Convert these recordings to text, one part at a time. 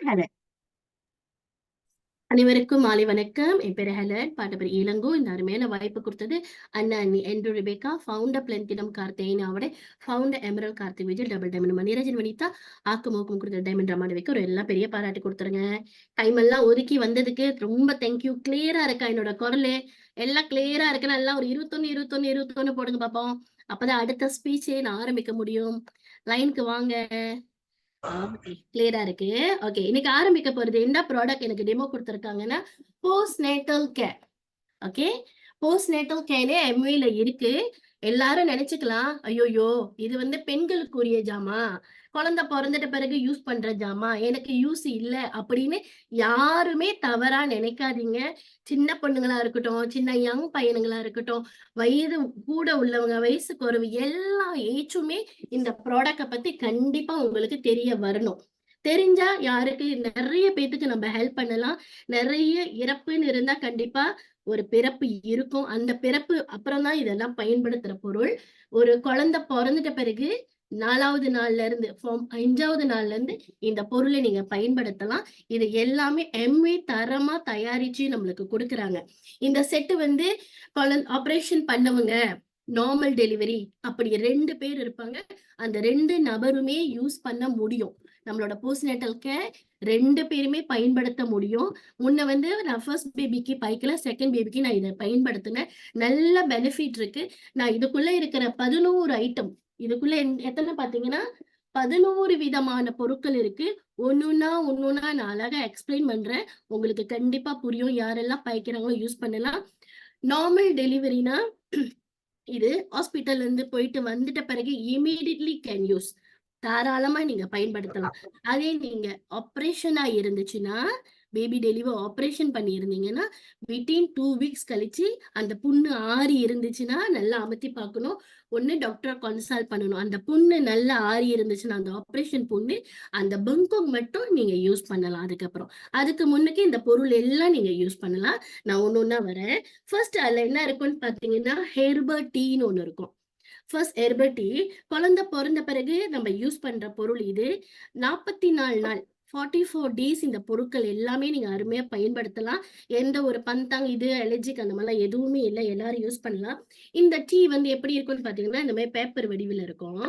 ஹலன். அனைவருக்கும் மாலை வணக்கம். என் பேரு ஹெலன், பாட்ட பேர் இளங்கோ. இந்த அருமையான வாய்ப்பு கொடுத்தது அண்ணா அண்ணி என்று ரிபேக்கா, ஃபவுண்டர் பிளentiனம் கார்த்தேனாவோட founder emerald Karthi Vijay, double diamond Manirajan Vanitha, ஆக்குமோக்கும் கொடுத்த டைமண்ட் ரமாடவிக்கு ஒரு எல்லாம் பெரிய பாராட்டி கொடுத்துருங்க. டைம் எல்லாம் ஒதுக்கி வந்ததுக்கு ரொம்ப தேங்க்யூ. கிளியரா இருக்கா என்னோட குரலு? எல்லாம் கிளியரா இருக்குன்னா எல்லாம் ஒரு 21 போடுங்க பாப்போம். அப்பதான் அடுத்த ஸ்பீச்சே நான் ஆரம்பிக்க முடியும். லைனுக்கு வாங்க. ஓகே, கிளியரா இருக்கு. ஓகே, இன்னைக்கு ஆரம்பிக்க போறது என்ன ப்ராடக்ட் எனக்கு டெமோ கொடுத்துருக்காங்கன்னா post natal care. Okay, post natal கேரே எம்வில இருக்கு. எல்லாரும் நினைச்சுக்கலாம், ஐயோயோ இது வந்து பெண்களுக்குரிய ஜாமா, குழந்தை பிறந்துட்ட பிறகு யூஸ் பண்ற ஜாமா, எனக்கு யூஸ் இல்ல அப்படின்னு யாருமே தவறா நினைக்காதீங்க. சின்ன பொண்ணுங்களா இருக்கட்டும், சின்ன யங் பையனுங்களா இருக்கட்டும், வயது கூட உள்ளவங்க, வயசு குறைவு, எல்லா ஏஜுமே இந்த ப்ராடக்ட பத்தி கண்டிப்பா உங்களுக்கு தெரிய வரணும். தெரிஞ்சா யாருக்கு நிறைய பேத்துக்கு நம்ம ஹெல்ப் பண்ணலாம். நிறைய இறப்புன்னு இருந்தா கண்டிப்பா ஒரு பிறப்பு இருக்கும். அந்த பிறப்பு அப்புறம் தான் இதெல்லாம் பயன்படுத்துற பொருள். ஒரு குழந்தை பிறந்துட்ட பிறகு 4வது நாள்ல இருந்து 5வது நாள்ல இருந்து இந்த பொருளை நீங்க பயன்படுத்தலாம். இது எல்லாமே எம்வி தரமா தயாரிச்சு நம்மளுக்கு கொடுக்குறாங்க. இந்த செட்டு வந்து ஆபரேஷன் பண்ணவங்க, நார்மல் டெலிவரி அப்படி 2 பேர் இருப்பாங்க. அந்த 2 நபருமே யூஸ் பண்ண முடியும். நம்மளோட போஸ்ட்நேட்டல் கேர் 2 பேருமே பயன்படுத்த முடியும். முன்ன வந்து நான் ஃபர்ஸ்ட் பேபிக்கு பைக்கல, செகண்ட் பேபிக்கு நான் இதை பயன்படுத்தினேன். நல்ல பெனிஃபிட் இருக்கு. நான் இதுக்குள்ள இருக்கிற 11 ஐட்டம், இதுக்குள்ள எத்தனை பாத்தீங்கன்னா 11 விதமான பொருட்கள் இருக்கு. ஒண்ணுன்னா நான் அழகா எக்ஸ்பிளைன் பண்றேன். உங்களுக்கு கண்டிப்பா புரியும். யாரெல்லாம் பாய்க்கிறாங்களோ யூஸ் பண்ணலாம். நார்மல் டெலிவரினா இது ஹாஸ்பிட்டல்ல இருந்து போயிட்டு வந்துட்ட பிறகு இமீடியட்லி கேன் யூஸ், தாராளமா நீங்க பயன்படுத்தலாம். அதே நீங்க ஆப்ரேஷனா இருந்துச்சுன்னா, பேபி டெலிவரி ஆப்ரேஷன் பண்ணி இருந்தீங்கன்னா வித்தின் 2 வீக்ஸ் கழிச்சு அந்த புண்ணு ஆறி இருந்துச்சுன்னா நல்லா அமர்த்தி பார்க்கணும். ஒண்ணு டாக்டரை கன்சல்ட் பண்ணணும். அந்த புண்ணு நல்லா ஆறி இருந்துச்சுன்னா அந்த ஆப்ரேஷன் புண்ணு, அந்த பெங்கோங் மட்டும் நீங்க யூஸ் பண்ணலாம். அதுக்கு முன்னுக்கு இந்த பொருள் எல்லாம் நீங்க யூஸ் பண்ணலாம். நான் ஒன்னொன்னா வரேன். ஃபர்ஸ்ட் அதுல என்ன இருக்குன்னு பாத்தீங்கன்னா ஹெர்பல் டீன்னு ஒண்ணு இருக்கும். ஃபர்ஸ்ட் ஹெர்பல் டீ குழந்தை பிறந்த பிறகு நம்ம யூஸ் பண்ற பொருள் இது. 44 நாள் 44 டேஸ் இந்த பொருட்கள் எல்லாமே நீங்க அருமையா பயன்படுத்தலாம். எந்த ஒரு பந்தாங் இது அலர்ஜிக் அந்த மாதிரிலாம் எதுவுமே இல்லை, எல்லாரும் யூஸ் பண்ணலாம். இந்த டீ வந்து எப்படி இருக்கும்னு பாத்தீங்கன்னா இந்த மாதிரி பேப்பர் வடிவில் இருக்கும்.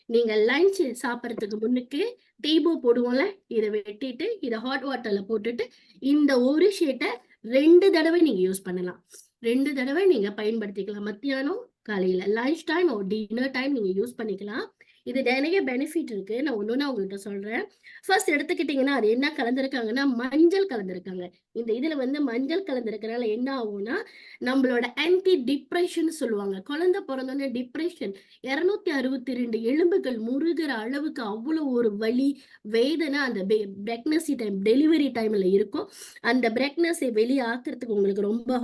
நீங்க லஞ்ச் சாப்பிட்றதுக்கு முன்னுக்கு டீபோ போடுவோம்ல, இதை வெட்டிட்டு இதை ஹாட் வாட்டர்ல போட்டுட்டு இந்த ஒரு ஷீட்டை 2 தடவை நீங்க யூஸ் பண்ணலாம். 2 தடவை நீங்க பயன்படுத்திக்கலாம். மத்தியானம், காலையில, லஞ்ச் டைம் டின்னர் டைம் நீங்க யூஸ் பண்ணிக்கலாம். இது நிறைய பெனிஃபிட் இருக்கு. நான் ஒன்னொன்னா உங்ககிட்ட சொல்றேன். ஃபர்ஸ்ட் எடுத்துக்கிட்டீங்கன்னா அது என்ன கலந்துருக்காங்கன்னா மஞ்சள் கலந்துருக்காங்க. இந்த இதுல வந்து மஞ்சள் கலந்துருக்கனால என்ன ஆகும்னா நம்மளோட ஆன்டி டிப்ரெஷன் சொல்லுவாங்க. குழந்தை பிறந்தோடனே டிப்ரெஷன் 262 எலும்புகள் முருகிற அளவுக்கு அவ்வளவு ஒரு வலி, வேதனை அந்த பிரெக்னன்சி டைம், டெலிவரி டைம்ல இருக்கும். அந்த பிரெக்னன்சி வெளியாக்குறதுக்கு உங்களுக்கு ரொம்ப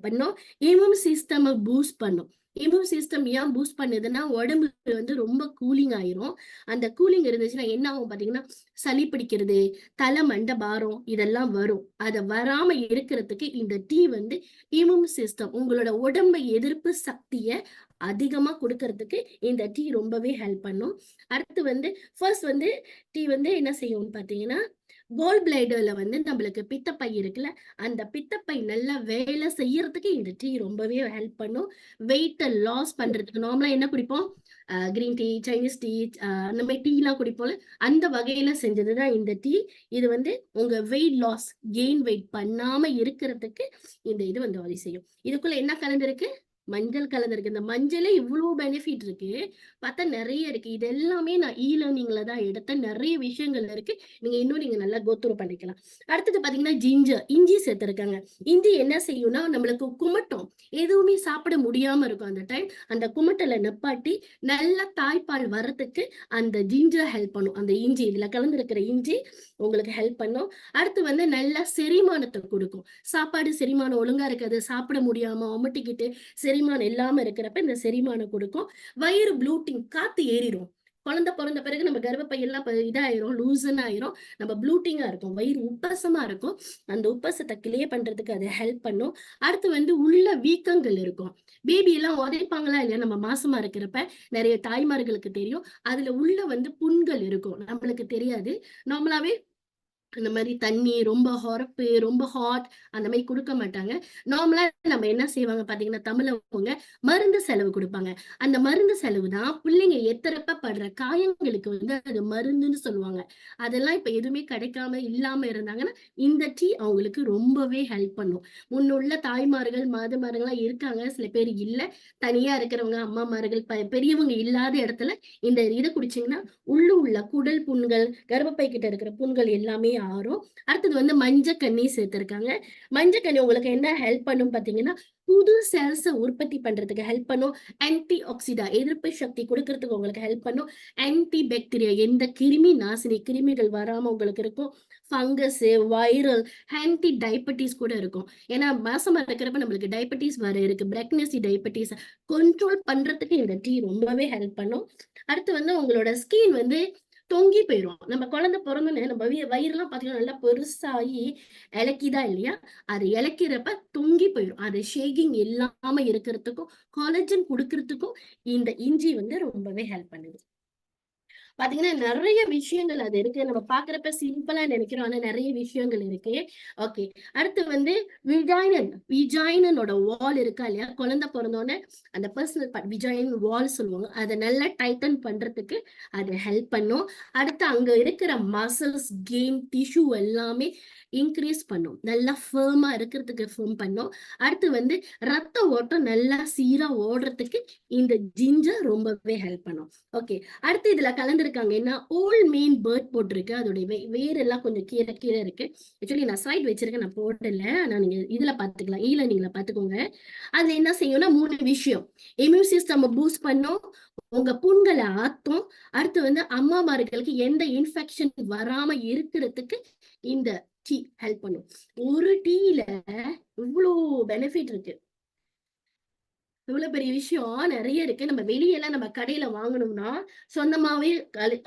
பண்ணும். இம்யூன் சிஸ்டம் பூஸ்ட் பண்ணும். இம்யூன் சிஸ்டம் ஏன் பூஸ்ட் பண்ணுதுன்னா உடம்பு வந்து ரொம்ப கூலிங் ஆயிரும். அந்த கூலிங் இருந்துச்சுன்னா என்ன ஆகும் பாத்தீங்கன்னா சளி பிடிக்கிறது, தலை மண்டை பாரம் இதெல்லாம் வரும். அதை வராம இருக்கிறதுக்கு இந்த டீ வந்து இம்யூன் சிஸ்டம், உங்களோட உடம்பு எதிர்ப்பு சக்தியை அதிகமா கொடுக்கறதுக்கு இந்த டீ ரொம்பவே ஹெல்ப் பண்ணும். அடுத்து வந்து ஃபர்ஸ்ட் வந்து டீ வந்து என்ன செய்யும்னு பாத்தீங்கன்னா கோல் பிளேடர்ல வந்து நம்மளுக்கு பித்தப்பை இருக்குல்ல, அந்த பித்தப்பை நல்லா வேலை செய்யறதுக்கு இந்த டீ ரொம்பவே ஹெல்ப் பண்ணும். வெயிட்ட லாஸ் பண்றதுக்கு நார்மலா என்ன குடிப்போம், கிரீன் டீ, சைனீஸ் டீ, அந்த மாதிரி டீ எல்லாம் குடிப்போம்ல, அந்த வகையில செஞ்சதுதான் இந்த டீ. இது வந்து உங்க வெயிட் லாஸ், கெயின் வெயிட் பண்ணாம இருக்கிறதுக்கு இந்த இது வந்து உதவி செய்யும். இதுக்குள்ள என்ன கலந்துருக்கு, மஞ்சள் கலந்துருக்கு. இந்த மஞ்சளே இவ்வளவு பெனிஃபிட் இருக்கு, பார்த்தா நிறைய இருக்கு. இது எல்லாமே நான் லேர்னிங்ல தான் எடுத்த நிறைய விஷயங்கள் இருக்கு. நீங்க நல்லா கோத்ரூ பண்ணிக்கலாம். அடுத்தது பாத்தீங்கன்னா ஜிஞ்சர், இஞ்சி சேர்த்திருக்காங்க. இஞ்சி என்ன செய்யும்னா நம்மளுக்கு குமட்டம், எதுவுமே சாப்பிட முடியாம இருக்கும் அந்த டைம், அந்த குமட்டலை நிப்பாட்டி நல்ல தாய்ப்பால் வரத்துக்கு அந்த ஜிஞ்சர் ஹெல்ப் பண்ணும். அந்த இஞ்சி, இதுல கலந்துருக்கிற இஞ்சி உங்களுக்கு ஹெல்ப் பண்ணும். அடுத்து வந்து நல்ல செரிமானத்தை கொடுக்கும். சாப்பாடு செரிமானம் ஒழுங்கா இருக்காது, சாப்பிட முடியாம ஒமட்டிக்கிட்டு செரிமானம் இல்லாம இருக்கிறப்ப இந்த செரிமானம் கொடுக்கும். வயிறு ப்ளூட்டிங், காத்து ஏறிடும். குழந்தை பிறந்த பிறகு நம்ம கர்ப்பப்பையெல்லாம் இதாயிரும், லூசன் ஆயிரும், நம்ம ப்ளூட்டிங்கா இருக்கும், வயிறு உப்பசமா இருக்கும். அந்த உப்பசத்தை கிளியர் பண்றதுக்கு அது ஹெல்ப் பண்ணும். அடுத்து வந்து உள்ள வீக்கங்கள் இருக்கும். பேபி எல்லாம் உதைப்பாங்களா இல்லையா நம்ம மாசமா இருக்கிறப்ப, நிறைய தாய்மார்களுக்கு தெரியும். அதுல உள்ள வந்து புண்கள் இருக்கும், நம்மளுக்கு தெரியாது. நார்மலாவே அந்த மாதிரி தண்ணி ரொம்ப ஹொரப்பு, ரொம்ப ஹாட் அந்த மாதிரி கொடுக்க மாட்டாங்க. நார்மலா நம்ம என்ன செய்வாங்க பாத்தீங்கன்னா, தமிழவங்க மருந்து செலவு கொடுப்பாங்க. அந்த மருந்து செலவு தான் பிள்ளைங்க எத்தரப்ப படுற காயங்களுக்கு வந்து அது மருந்துன்னு சொல்லுவாங்க. அதெல்லாம் இப்ப எதுவுமே கிடைக்காம இல்லாம இருந்தாங்கன்னா, இந்த டீ அவங்களுக்கு ரொம்பவே ஹெல்ப் பண்ணும். முன்னுள்ள தாய்மார்கள், மாதமார்கள்லாம் இருக்காங்க. சில பேர் இல்ல. தனியா இருக்கிறவங்க, அம்மாமார்கள், பெரியவங்க இல்லாத இடத்துல இந்த இதை குடிச்சீங்கன்னா, உள்ள குடல் புண்கள், கர்ப்பப்பை கிட்ட இருக்கிற புண்கள் எல்லாமே ஆறும். அடுத்தது வந்து மஞ்சக்கண்ணி சேர்த்திருக்காங்க. மஞ்சக்கண்ணி உங்களுக்கு என்ன ஹெல்ப் பண்ணும் பாத்தீங்கன்னா, புது செல்ஸ உற்பத்தி பண்றதுக்கு ஹெல்ப் பண்ணும். ஆன்டி ஆக்சிடா எதிர்ப்பு சக்தி கொடுக்கறதுக்கு உங்களுக்கு ஹெல்ப் பண்ணும். ஆன்டி பாக்டீரியா எந்த கிருமி நாசினி கிருமிகள் வராம உங்களுக்கு இருக்கும். ஃபங்கஸ், வைரல், ஆன்டி டயபெட்டிஸ் கூட இருக்கும். ஏன்னா மாசமா இருக்கிறப்ப நம்மளுக்கு டயபெட்டிஸ் வர இருக்கு. பிரெக்னசி டயபெட்டிஸ் கண்ட்ரோல் பண்றதுக்கு இந்த டீ ரொம்பவே ஹெல்ப் பண்ணும். அடுத்து வந்து உங்களோட ஸ்கின் வந்து தொங்கி போயிரும். நம்ம குழந்தை பிறந்தோனே நம்ம வயிறுலாம் பாத்தீங்கன்னா நல்லா பெருசாகி இலக்கிதான் இல்லையா? அது இலக்கிறப்ப தொங்கி போயிரும். அது ஷேக்கிங் இல்லாம இருக்கிறதுக்கும், கொலாஜன் குடுக்கறதுக்கும் இந்த இஞ்சி வந்து ரொம்பவே ஹெல்ப் பண்ணுது. பாத்தீங்கன்னா நிறைய விஷயங்கள் அது இருக்கு. நம்ம பாக்குறப்ப சிம்பிளா நினைக்கிறோம். ஆனா நிறைய விஷயங்கள் இருக்கு. ஓகே. அடுத்து வந்து விஜைனனோட வால் இருக்கா இல்லையா? குழந்தை பிறந்தோடனே அந்த பர்சனல் பார்ட் விஜைன் வால் சொல்லுவாங்க. அதை நல்லா டைட்டன் பண்றதுக்கு அது ஹெல்ப் பண்ணும். அடுத்து அங்க இருக்கிற மசில்ஸ், கெயின், டிஷ்யூ எல்லாமே இன்க்ரீஸ் பண்ணும். நல்லா ஃபேர்மா இருக்கிறதுக்கு ஃபேர்ம் பண்ணும். அடுத்து வந்து ரத்த ஓட்டம் நல்லா சீரா ஓடுறதுக்கு இந்த ஜிஞ்சர் ரொம்பவே ஹெல்ப் பண்ணும். ஓகே. அடுத்து இதுல கலந்துருக்காங்க என்ன ஓல்ட் மெயின் பேர்ட் போட்டிருக்கு. அதோடைய வேரெல்லாம் கொஞ்சம் கீழே கீழே இருக்கு. ஆக்சுவலி நான் ஸ்லைட் வச்சிருக்கேன், நான் போடல. ஆனா நீங்க இதுல பாத்துக்கலாம், நீங்கள பாத்துக்கோங்க. அதுல என்ன செய்யும்னா 3 விஷயம். இம்யூன் சிஸ்டம் பூஸ்ட் பண்ணும், உங்க புண்களை ஆத்தும். அடுத்து வந்து அம்மாமார்களுக்கு எந்த இன்ஃபெக்ஷன் வராம இருக்கிறதுக்கு இந்த டீ ஹெல்ப் பண்ணும். ஒரு டீல இவ்வளவு பெனிஃபிட் இருக்கு. இவ்வளவு பெரிய விஷயம் நிறைய இருக்கு. நம்ம வெளியெல்லாம் நம்ம கடையில வாங்கணும்னா சொந்தமாவே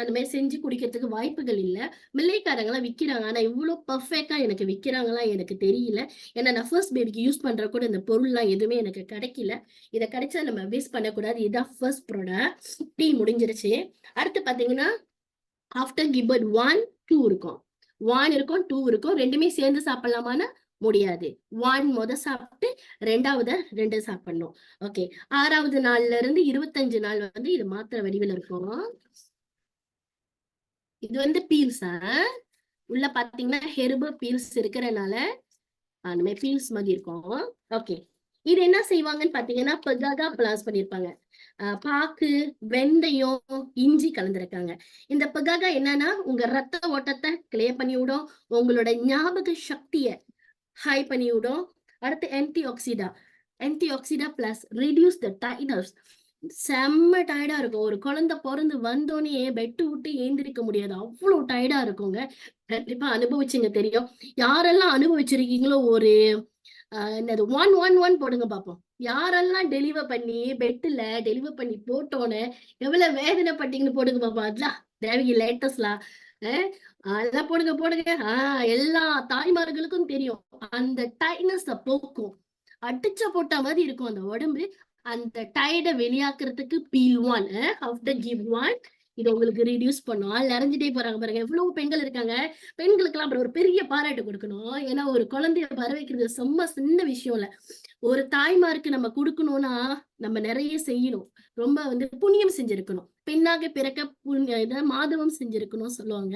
அந்த மாதிரி செஞ்சு குடிக்கிறதுக்கு வாய்ப்புகள் இல்ல. மில்லைக்காரங்க எல்லாம் விக்கிறாங்க. ஆனா இவ்வளவு பர்ஃபெக்டா எனக்கு விக்கிறாங்களா எனக்கு தெரியல. ஏன்னா நான் ஃபர்ஸ்ட் பேபிக்கு யூஸ் பண்ற கூட இந்த பொருள் எல்லாம் எதுவுமே எனக்கு கிடைக்கல. இதை கிடைச்சா நம்ம வேஸ்ட் பண்ணக்கூடாது. இதான் ஃபர்ஸ்ட் ப்ராடக்ட். டீ முடிஞ்சிருச்சு. அடுத்து பாத்தீங்கன்னா ஆஃப்டர் கிபர்ட் 1, 2 இருக்கும். 1 இருக்கும், 2 இருக்கும். ரெண்டுமே சேர்ந்து சாப்பிடலாமான்னா முடியாது. 1 சாப்பிட்டு 2 சாப்பிடணும். ஓகே. 6வது நாள்ல இருந்து 25 நாள் வந்து இது மாத்திரை வடிவில் இருக்கும். இது வந்து பீல்ஸ். உள்ள பாத்தீங்கன்னா ஹெர்பல் பீல்ஸ் இருக்கிறனால அந்த மாதிரி பீல்ஸ் மாதிரி இருக்கும். ஓகே. இது என்ன செய்வாங்கன்னு பாத்தீங்கன்னா பெகாகா பிளாஸ் பண்ணிருப்பாங்க. பாக்கு, வெந்தயம், இஞ்சி கலந்துருக்காங்க. இந்த பெகாகா என்னன்னா உங்க ரத்த ஓட்டத்தை கிளியர் பண்ணி விடும். உங்களோட ஞாபக சக்திய ஹை பண்ணி விடும். அடுத்து ஆன்டி ஆக்சிடா பிளஸ் ரெடியூஸ் த டைட்னஸ். செம்ம டயர்டா இருக்கும். ஒரு குழந்தை பிறந்து வந்தோடனே பெட்டு விட்டு ஏந்திரிக்க முடியாது. அவ்வளவு டயர்டா இருக்குங்க. கண்டிப்பா அனுபவிச்சுங்க தெரியும். யாரெல்லாம் அனுபவிச்சிருக்கீங்களோ ஒரு என்னது 111 போடுங்க பாப்போம். யாரெல்லாம் டெலிவர் பண்ணி போட்டோன்னு எவ்வளவு வேதனைப்பட்டீங்கன்னு போடுங்க பாப்போம். அதெல்லாம் தேவைக்கு லேட்டஸ்ட்லாம் அதெல்லாம் போடுங்க. எல்லா தாய்மார்களுக்கும் தெரியும். அந்த டைட்னஸ் போக்கும். அடிச்ச போட்ட மாதிரி இருக்கும் அந்த உடம்பு. அந்த டயர்ட வெளியாக்குறதுக்கு பீல் 1 ஆஃப்டர் கிவ் 1 இது உங்களுக்கு ரிடியூஸ் பண்ணும். நிறைஞ்சிட்டே போறாங்க பாருங்க. எவ்வளவு பெண்கள் இருக்காங்க. பெண்களுக்கு அப்புறம் ஒரு பெரிய பாராட்டு கொடுக்கணும். ஏன்னா ஒரு குழந்தைய வர வைக்கிறது செம்ம சின்ன விஷயம் இல்ல. ஒரு தாய்மாருக்கு நம்ம கொடுக்கணும்னா நம்ம நிறைய செய்யணும். ரொம்ப வந்து புண்ணியம் செஞ்சிருக்கணும். பெண்ணாக பிறக்க மாதவம் செஞ்சிருக்கணும் சொல்லுவாங்க.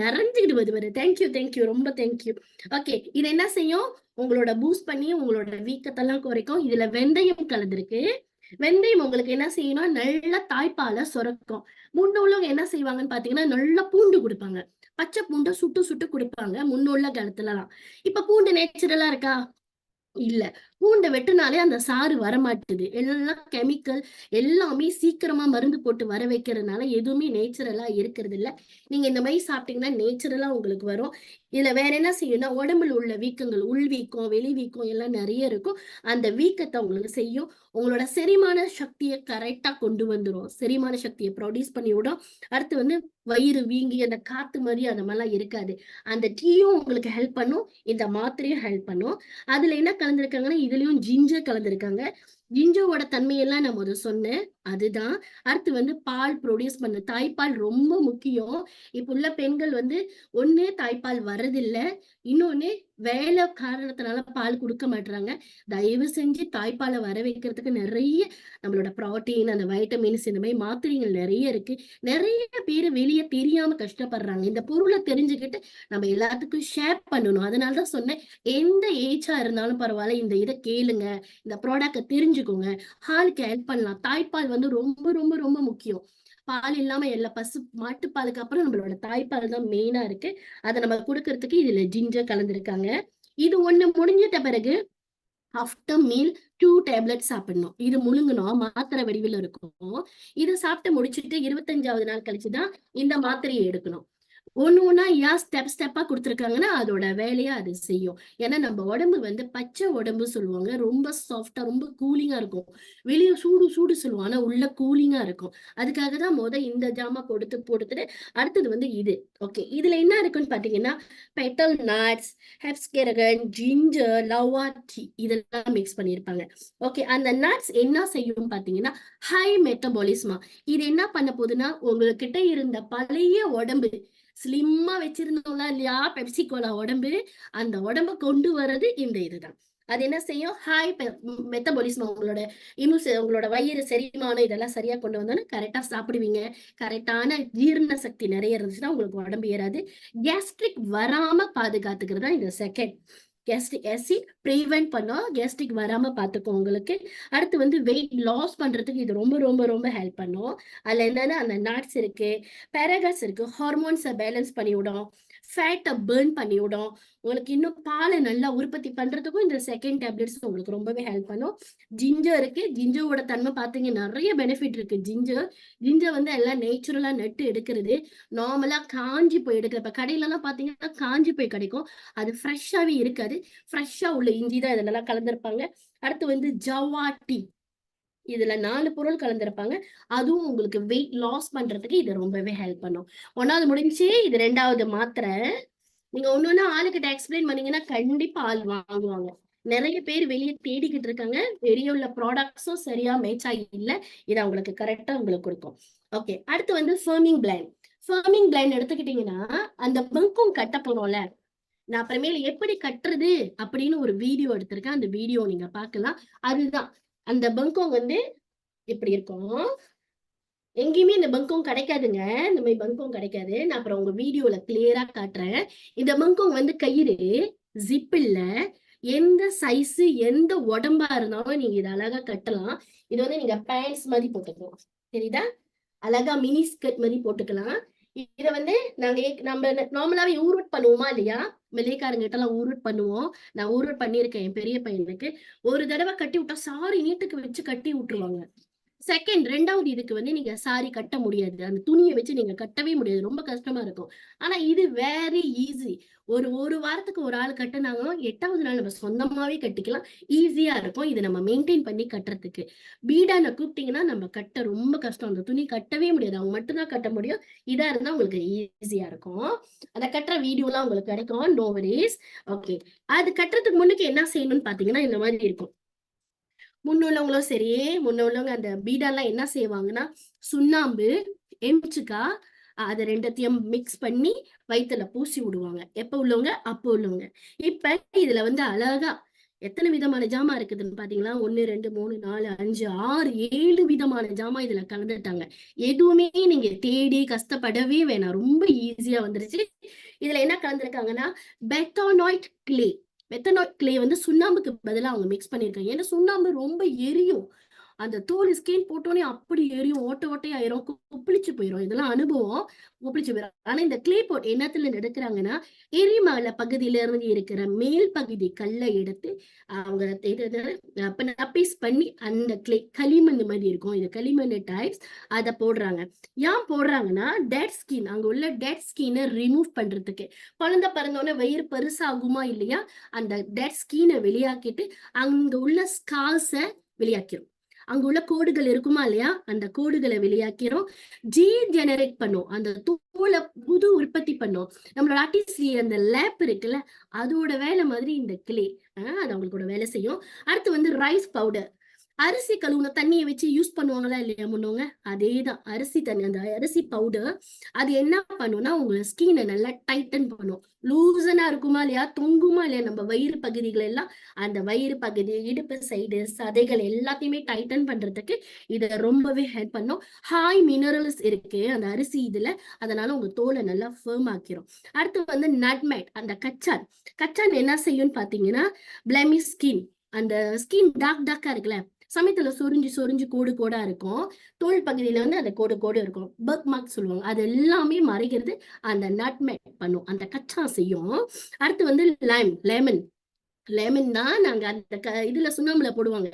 நிறைஞ்சுக்கிட்டு வருது. தேங்க்யூ ரொம்ப தேங்க்யூ. ஓகே. இது என்ன செய்யும்? உங்களோட பூஸ்ட் பண்ணி உங்களோட வீக்கத்தெல்லாம் குறைக்கும். இதுல வெந்தயம் கலந்துருக்கு. வெந்தயம் உங்களுக்கு என்ன செய்யணும்னா நல்ல தாய்ப்பால சுரக்கும். முன்ன உள்ளவங்க என்ன செய்வாங்கன்னு பாத்தீங்கன்னா நல்லா பூண்டு கொடுப்பாங்க. பச்சை பூண்டை சுட்டு சுட்டு கொடுப்பாங்க முன்னுள்ள காலத்துல எல்லாம். இப்ப பூண்டு நேச்சுரலா இருக்கா? இல்ல. பூண்ட வெட்டுனாலே அந்த சாறு வரமாட்டுது. எல்லாம் கெமிக்கல், எல்லாமே சீக்கிரமா மருந்து போட்டு வர வைக்கிறதுனால எதுவுமே நேச்சுரலா இருக்கிறது இல்ல. நீங்க இந்த மாதிரி சாப்பிட்டீங்கன்னா நேச்சுரலா உங்களுக்கு வரும். இதுல வேற என்ன செய்யும்னா உடம்புல உள்ள வீக்கங்கள், உள் வீக்கம், வெளி வீக்கம் எல்லாம் நிறைய இருக்கும். அந்த வீக்கத்தை உங்களுக்கு செய்யும். உங்களோட செரிமான சக்தியை கரெக்டா கொண்டு வந்துரும். செரிமான சக்தியை ப்ரொடியூஸ் பண்ணி விடும். அடுத்து வந்து வயிறு வீங்கி அந்த காத்து மாதிரி அந்த மாதிரிலாம் இருக்காது. அந்த டீயும் உங்களுக்கு ஹெல்ப் பண்ணும். இந்த மாத்திரையும் ஹெல்ப் பண்ணும். அதுல என்ன கலந்துருக்காங்கன்னா இதுலயும் ஜிஞ்சர் கலந்துருக்காங்க. ஜிஞ்சோவோட தன்மையெல்லாம் நான் முத சொன்னேன். அதுதான். அடுத்து வந்து பால் ப்ரொடியூஸ் பண்ண தாய்ப்பால் ரொம்ப முக்கியம். இப்ப உள்ள பெண்கள் வந்து ஒண்ணு தாய்ப்பால் வர்றதில்ல. இன்னொன்னு வேலை காரணத்தினால பால் குடுக்க மாட்றாங்க. தயவு செஞ்சு தாய்ப்பால வர வைக்கிறதுக்கு நெறைய நம்மளோட புரோட்டீன், அந்த வைட்டமின்ஸ் இந்த மாரி மாத்திரைகள் நெறைய இருக்கு. நெறைய பேரு வெளிய தெரியாம கஷ்டப்படுறாங்க. இந்த பொருள தெரிஞ்சுக்கிட்டு நம்ம எல்லாத்துக்கும் ஷேர் பண்ணணும். அதனால தான் சொன்னேன். எந்த ஏஜா இருந்தாலும் பரவால்ல, இந்த இத கேளுங்க. இந்த ப்ராடக்ட்ட தெரிஞ்சுக்கோங்க. ஹாலுக்கு ஹெல்ப் பண்ணலாம். தாய்ப்பால் வந்து ரொம்ப, ரொம்ப, ரொம்ப முக்கியம். பால் இல்லாம மாட்டுப்பாலுக்கு அப்புறம் நம்மளோட தாய்ப்பால் தான் மெயினா இருக்கு. அத நம்ம குடுக்கறதுக்கு இதுல ஜிஞ்சர் கலந்திருக்காங்க. இது ஒண்ணு முடிஞ்சிட்ட பிறகு ஆஃப்டர் மீல் 2 டேப்லெட் சாப்பிடணும். இது முழுங்கணும். மாத்திரை வடிவில இருக்கும். இத சாப்பிட்டு முடிச்சுட்டு 25வது நாள் கழிச்சு தான் இந்த மாத்திரைய எடுக்கணும். ஒண்ணு ஒண்ணா ஏன் ஸ்டெப்பா குடுத்துருக்காங்கன்னா, அதோட வேலைய அது செய்யும். ஏன்னா நம்ம உடம்பு வந்து பச்சை உடம்பு சொல்லுவாங்க. ரொம்ப சாஃப்ட்டா, ரொம்ப கூலிங்கா இருக்கும். வெளிய சூடு சூடு சொல்லுவோம். ஆனா உள்ள கூலிங்கா இருக்கும். அதுக்காக தான் இந்த ஜாமா போட்டுட்டு, அடுத்தது வந்து இது. ஓகே. இதுல என்ன இருக்குன்னு பார்த்தீங்கன்னா, பெட்டல் நட்ஸ், ஹெப்ஸ்கெரகன், ஜிஞ்சர், லவ்வா டீ இதெல்லாம் மிக்ஸ் பண்ணியிருப்பாங்க. ஓகே. அந்த நட்ஸ் என்ன செய்யும்னு பார்த்தீங்கன்னா, ஹை மெட்டபாலிசமா. இது என்ன பண்ண போதுன்னா, உங்ககிட்ட இருந்த பழைய உடம்பு ஸ்லிம்மா வச்சிருந்தோம்ல இல்லையா பெப்சி கோலா உடம்பு, அந்த உடம்ப கொண்டு வர்றது இந்த இதுதான். அது என்ன செய்யும்? ஹாய் மெட்டபாலிசம் உங்களோட வயிறு செரிமானம் இதெல்லாம் சரியா கொண்டு வந்தோம்னா கரெக்ட்டா சாப்பிடுவீங்க. கரெக்ட்டான ஜீரண சக்தி நெறைய இருந்துச்சுன்னா உங்களுக்கு உடம்பு ஏறாது. கேஸ்ட்ரிக் வராம பாதுகாத்துக்கிறது தான் இந்த செகண்ட். கேஸ்ட்ரிக் ஆசிட் பிரிவென்ட் பண்ணும். கேஸ்ட்ரிக் வராம பாத்துக்கும் உங்களுக்கு. அடுத்து வந்து வெயிட் லாஸ் பண்றதுக்கு இது ரொம்ப ரொம்ப ரொம்ப ஹெல்ப் பண்ணும். அதுல என்னன்னா அந்த நட்ஸ் இருக்கு, பேராகஸ் இருக்கு. ஹார்மோன்ஸ பேலன்ஸ் பண்ணி விடும். ஃபேட்ட பர்ன் பண்ணி விடும். உங்களுக்கு இன்னும் பால நல்லா உற்பத்தி பண்றதுக்கும் இந்த செகண்ட் டேப்லெட்ஸ் உங்களுக்கு ரொம்பவே ஹெல்ப் பண்ணும். ஜிஞ்சர் இருக்கு. ஜிஞ்சரோட தன்மை பார்த்தீங்க நெறைய பெனிஃபிட் இருக்கு ஜிஞ்சர். ஜிஞ்சர் வந்து எல்லாம் நேச்சுரலா நட்டு எடுக்கிறது. நார்மலா காஞ்சு போய் எடுக்கிற இப்ப கடையிலலாம் பார்த்தீங்கன்னா, காஞ்சு போய் கிடைக்கும். அது ஃப்ரெஷ்ஷாவே இருக்காது. ஃப்ரெஷ்ஷா உள்ள இஞ்சி தான் இதுலலாம் கலந்திருப்பாங்க. அடுத்து வந்து ஜவ்வா டீ. இதுல 4 பொருள் கலந்திருப்பாங்க. அதுவும் உங்களுக்கு வெயிட் லாஸ் பண்றதுக்கு இது ரொம்பவே ஹெல்ப் பண்ணும். 1வது முடிஞ்சுச்சு. இது 2வது மாத்திரை. நீங்க ஒண்ணொண்ணா ஆளுகிட்ட எக்ஸ்பிளைன் பண்ணீங்கன்னா, கண்டிப்பா ஆள் வாங்குவாங்க. நெறைய பேர் வெளிய தேடிக்கிட்டு இருக்காங்க. வெளிய உள்ள ப்ராடக்ட்ஸும் சரியா மேட்ச் இல்ல. இது அவங்களுக்கு கரெக்ட்டா உங்களுக்கு குடுக்கும். ஓகே. அடுத்து வந்து ஃபர்மிங் பிளைண்ட். ஃபர்மிங் பிளைண்ட் எடுத்துக்கிட்டீங்கன்னா, அந்த பங்கும் கட்ட போறோம்ல, நான் அப்புறமேல் எப்படி கட்டுறது அப்படின்னு ஒரு வீடியோ எடுத்திருக்கேன். அந்த வீடியோ நீங்க பார்க்கலாம். அதுதான். அந்த பங்கோங் வந்து இப்படி இருக்கும். எங்கேயுமே இந்த பங்கோங் கிடைக்காதுங்க. இந்த மாரி பங்கோங் கிடைக்காது. நான் அப்புறம் உங்க வீடியோல கிளியரா காட்டுறேன். இந்த பங்கோங் வந்து கயிறு, ஜிப் இல்ல. எந்த சைஸ், எந்த உடம்பா இருந்தாலும் நீங்க இத அழகா கட்டலாம். இது வந்து நீங்க பேண்ட்ஸ் மாரி போட்டுக்கலாம். தெரியுதா? அழகா மினி ஸ்கர்ட் மாரி போட்டுக்கலாம். இத வந்து நம்ம நார்மலாவே ஊருட் பண்ணுவோமா இல்லையா? வெள்ளைக்காரங்கிட்டலாம் ஊருட் பண்ணுவோம். நான் ஊருட் பண்ணியிருக்கேன் என் பெரிய பையனுக்கு. ஒரு தடவ கட்டி விட்டா சாரி நீட்டுக்கு வச்சு கட்டி விட்டுருவாங்க. 2வது இதுக்கு வந்து நீங்க சாரி கட்ட முடியாது. அந்த துணிய வச்சு நீங்க கட்டவே முடியாது. ரொம்ப கஷ்டமா இருக்கும். ஆனா இது வெரி ஈஸி. ஒரு வாரத்துக்கு ஒரு ஆள் கட்டுனாங்கன்னா, 8வது நாள் நம்ம சொந்தமாவே கட்டிக்கலாம். ஈஸியா இருக்கும். இத நம்ம மெயின்டெயின் பண்ணி கட்டுறதுக்கு. பீடான கூப்பிட்டீங்கன்னா, நம்ம கட்ட ரொம்ப கஷ்டம். அந்த துணி கட்டவே முடியாது. அவங்க மட்டும் தான் கட்ட முடியும். இதா இருந்தா உங்களுக்கு ஈஸியா இருக்கும். அத கட்டுற வீடியோலாம் உங்களுக்கு கிடைக்கும். No worries. ஓகே. அது கட்டுறதுக்கு முன்னுக்கு என்ன செய்யணும்னு பார்த்தீங்கன்னா, இந்த மாரி இருக்கும். முன்னுள்ளவங்களும் சரி, முன்னுள்ளவங்க அந்த பீடாலாம் என்ன செய்வாங்கன்னா, சுண்ணாம்பு, எம்ச்சுக்காய் அத 2த்தையும் மிக்ஸ் பண்ணி வயித்துல பூசி விடுவாங்க. எப்ப உள்ளவங்க? அப்ப உள்ளவங்க. இப்ப இதுல வந்து அழகா எத்தன விதமான ஜாமான் இருக்குதுன்னு பார்த்தீங்களா? 1, 2, 3, 4, 5, 6, 7 விதமான ஜாமான் இதுல கலந்துட்டாங்க. எதுவுமே நீங்க தேடி கஷ்டப்படவே வேணாம். ரொம்ப ஈஸியா வந்துருச்சு. இதுல என்ன கலந்திருக்காங்கன்னா, பெட்டானாய்ட் கிளே. மெத்தனாய்ட் கிளே வந்து சுண்ணாம்புக்கு பதிலா அவங்க மிக்ஸ் பண்ணியிருக்காங்க. ஏன்னா சுண்ணாம்பு ரொம்ப எரியும். அந்த தோல் ஸ்கின் போட்டோனே அப்படி எரியும். ஓட்டை ஓட்டையாயிரும். கொப்பளிச்சு போயிரும். இதெல்லாம் அனுபவம். கொப்பளிச்சு போயிரும். ஆனா இந்த கிளே போட் என்னத்துல எடுக்குறாங்கன்னா, எரிமலை பகுதியில இருந்து இருக்கிற மேல் பகுதி கல்ல எடுத்து அவங்க நப்பீஸ் பண்ணி அந்த கிளே களிமண் மாதிரி இருக்கும். இது களிமண் டைப்ஸ். அத போடுறாங்க. ஏன் போடுறாங்கன்னா, டெட் ஸ்கின் அங்க உள்ள டெட் ஸ்கின்ன ரிமூவ் பண்றதுக்கு. குழந்தை பிறந்தோனே வயிறு பெருசாகுமா இல்லையா? அந்த டெட் ஸ்கின்ன வெளியாக்கிட்டு அங்க உள்ள ஸ்கார்ஸ வெளியாக்கிரும். அங்க உள்ள கோடுகள் இருக்குமா இல்லையா? அந்த கோடுகளை வெளியாக்கிறோம். ஜெனரேட் பண்ணும். அந்த தோலை புது உற்பத்தி பண்ணும். நம்மளோட ஆர்டிஸ்ட்ரி அந்த லேப் இருக்குல்ல, அதோட வேலை மாதிரி இந்த கிளே. அது அவங்களோட வேலை செய்யும். அடுத்து வந்து ரைஸ் பவுடர். அரிசி கழுவுன தண்ணியை வச்சு யூஸ் பண்ணுவாங்களா இல்லையா முன்னவங்க? அதேதான் அரிசி தண்ணி, அந்த அரிசி பவுடர் அது என்ன பண்ணும்னா உங்க ஸ்கினை நல்லா டைட்டன் பண்ணும். லூசனா இருக்குமா இல்லையா, தொங்குமா இல்லையா நம்ம வயிறு பகுதிகள் எல்லாம், அந்த வயிறு பகுதி, இடுப்பு சைடு, சதைகள் எல்லாத்தையுமே டைட்டன் பண்றதுக்கு இதை ரொம்பவே ஹெல்ப் பண்ணும். ஹாய் மினரல்ஸ் இருக்கு அந்த அரிசி இதுல, அதனால உங்க தோலை நல்லா ஃபேர்ம் ஆக்கிரும். அடுத்து வந்து நட்மேட், அந்த கச்சான். கச்சான் என்ன செய்யும்னு பாத்தீங்கன்னா பிளெமிஷ் ஸ்கின், அந்த ஸ்கின் டார்க் டார்க்கா இருக்குல்ல, சமயத்துல சொரிஞ்சு சொரிஞ்சு கோடு கோடா இருக்கும், தோல் பகுதியில வந்து அந்த கோடு கோடு இருக்கும், பர்க் மார்க் சொல்லுவாங்க, அது எல்லாமே மறைக்கிறது அந்த நட்மேக் பண்ணும், அந்த கச்சா செய்யும். அடுத்து வந்து லெமன். லெமன் தான் நாங்க அந்த இதுல சுண்ணாம்புல போடுவாங்க.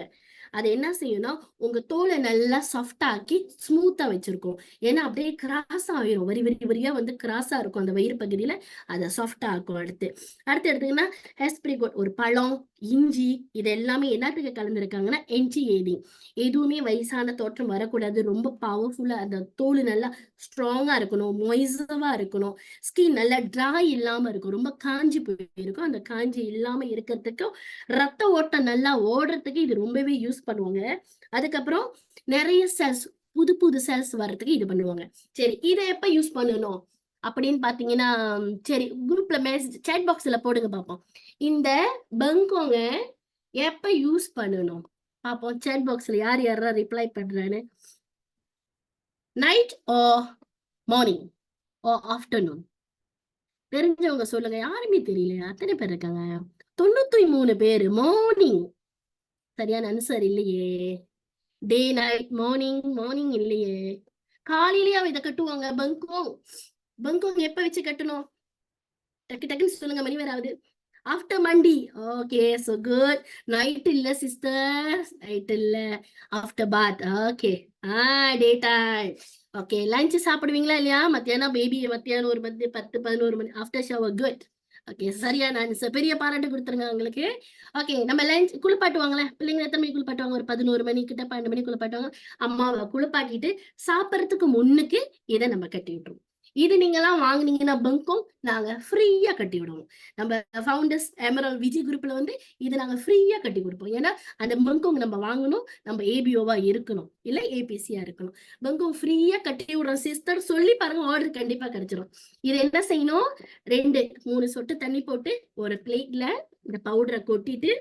அது என்ன செய்யும்னா உங்க தோலை நல்லா சாஃப்டா ஆக்கி ஸ்மூத்தா வச்சிருக்கோம். ஏன்னா அப்படியே கிராஸ் ஆயிரும், வரி வரி வரியா வந்து கிராஸா இருக்கும் அந்த வயிறு பகுதியில, அதை சாஃப்டா ஆக்கும். அடுத்து எடுத்தீங்கன்னா ஹெஸ்பிரிகோட், ஒரு பழம், இஞ்சி, இது எல்லாமே என்னத்துக்கு கலந்துருக்காங்கன்னா என்டி ஏடிங். எதுவுமே வயசான தோற்றம் வரக்கூடாது, ரொம்ப பவர்ஃபுல்லா அந்த தோல் நல்லா ஸ்ட்ராங்கா இருக்கணும், மொய்சவா இருக்கணும், ஸ்கின் நல்லா ட்ரை இல்லாம இருக்கும், ரொம்ப காஞ்சி போயிருக்கும், அந்த காஞ்சி இல்லாம இருக்கிறதுக்கும் ரத்த ஓட்டம் நல்லா ஓடுறதுக்கு இது ரொம்பவே யூஸ் பண்ணுவாங்க. அதுக்கப்புறம் நிறைய செல்ஸ், புது புது செல்ஸ் வர்றதுக்கு இது பண்ணுவாங்க. சரி, இதை எப்ப யூஸ் பண்ணணும் அப்படின்னு பாத்தீங்கன்னா, சரி குரூப்ல மெசேஜ் சேட் பாக்ஸ்ல போடுங்க பாப்போம். இந்த பங்கோங்க எப்ப யூஸ் பண்ணணும் பாப்போம். சேட் பாக்ஸ்ல யார் யாரெல்லாம் ரிப்ளை பண்றான்னு. நைட் ஓ மார்னிங் ஓ ஆஃப்டர்நூன்? தெரிஞ்சவங்க சொல்லுங்க. யாருமே தெரியலையா? அத்தனை பேர் இருக்காங்க. 93 பேரு மார்னிங். சரியான ஆன்சர் இல்லையே. டே நைட் மார்னிங் இல்லையே. காலையிலேயே இதை கட்டுவாங்க பங்கோங் எப்ப வச்சு கட்டணும்? டக்கு டக்குன்னு சொல்லுங்க, மணி வேற ஆகுது. After Monday. Okay, so good. Night இல்ல சிஸ்டர், நைட் இல்ல, after bath. Okay, day time. Okay, lunch சாப்பிடுவீங்களா இல்லையா? மத்தியானம் மத்தியானம் ஒரு 10-11 மணி ஆஃப்டர் ஷவர். குட். ஓகே, சரியான ஆன்சர். பெரிய பாராட்டு கொடுத்துருங்க உங்களுக்கு. ஓகே, நம்ம லஞ்ச் குளிப்பாட்டுவாங்களே பிள்ளைங்க, எத்தனை மணிக்கு குளிப்பாட்டுவாங்க? ஒரு 11 மணி கிட்ட 12 மணிக்கு குளிப்பாட்டுவாங்க. அம்மாவை குளிப்பாட்டிட்டு சாப்பிடறதுக்கு முன்னுக்கு இதை நம்ம கட்டி விட்டுருவோம். இது நீங்க எல்லாம் வாங்குனீங்கன்னா பங்கும் நாங்க ஃப்ரீயா கட்டி விடுவோம். நம்ம ஃபவுண்டர்ஸ் எமரல் விஜய் குரூப்ல வந்து இது நாங்க ஃப்ரீயா கட்டி கொடுப்போம். ஏன்னா அந்த பங்கும் நம்ம வாங்கணும், நம்ம ஏபிஓவா இருக்கணும், இல்ல ஏபிசியா இருக்கணும். பங்கும் ஃப்ரீயா கட்டி விடுறோம் சிஸ்டர், சொல்லி பாருங்க, ஆர்டர் கண்டிப்பா கிடைச்சிடும். இது என்ன செய்யணும்? 2-3 சொட்டு தண்ணி போட்டு ஒரு பிளேட்ல இந்த பவுடரை கொட்டிட்டு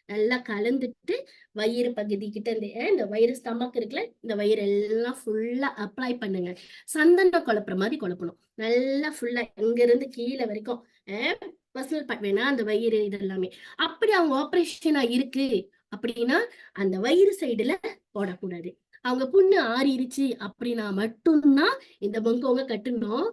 நல்லா கலந்துட்டு வயிறு பகுதி கிட்ட இந்த வயிறு ஸ்டமக் இருக்குல்ல, இந்த வயிறு எல்லாம் ஃபுல்லா அப்ளை பண்ணுங்க. சந்தனம் குழப்புற மாதிரி குழப்பணும், நல்லா ஃபுல்லா இங்க இருந்து கீழே வரைக்கும். பர்சனல் பார்ட் வேணா அந்த வயிறு இது எல்லாமே. அப்படி அவங்க ஆபரேஷனா இருக்கு அப்படின்னா அந்த வயிறு சைடுல போடக்கூடாது. அவங்க புண்ணு ஆறிடுச்சு அப்படின்னா மட்டும்தான் இந்த பங்கோங்க கட்டணும்.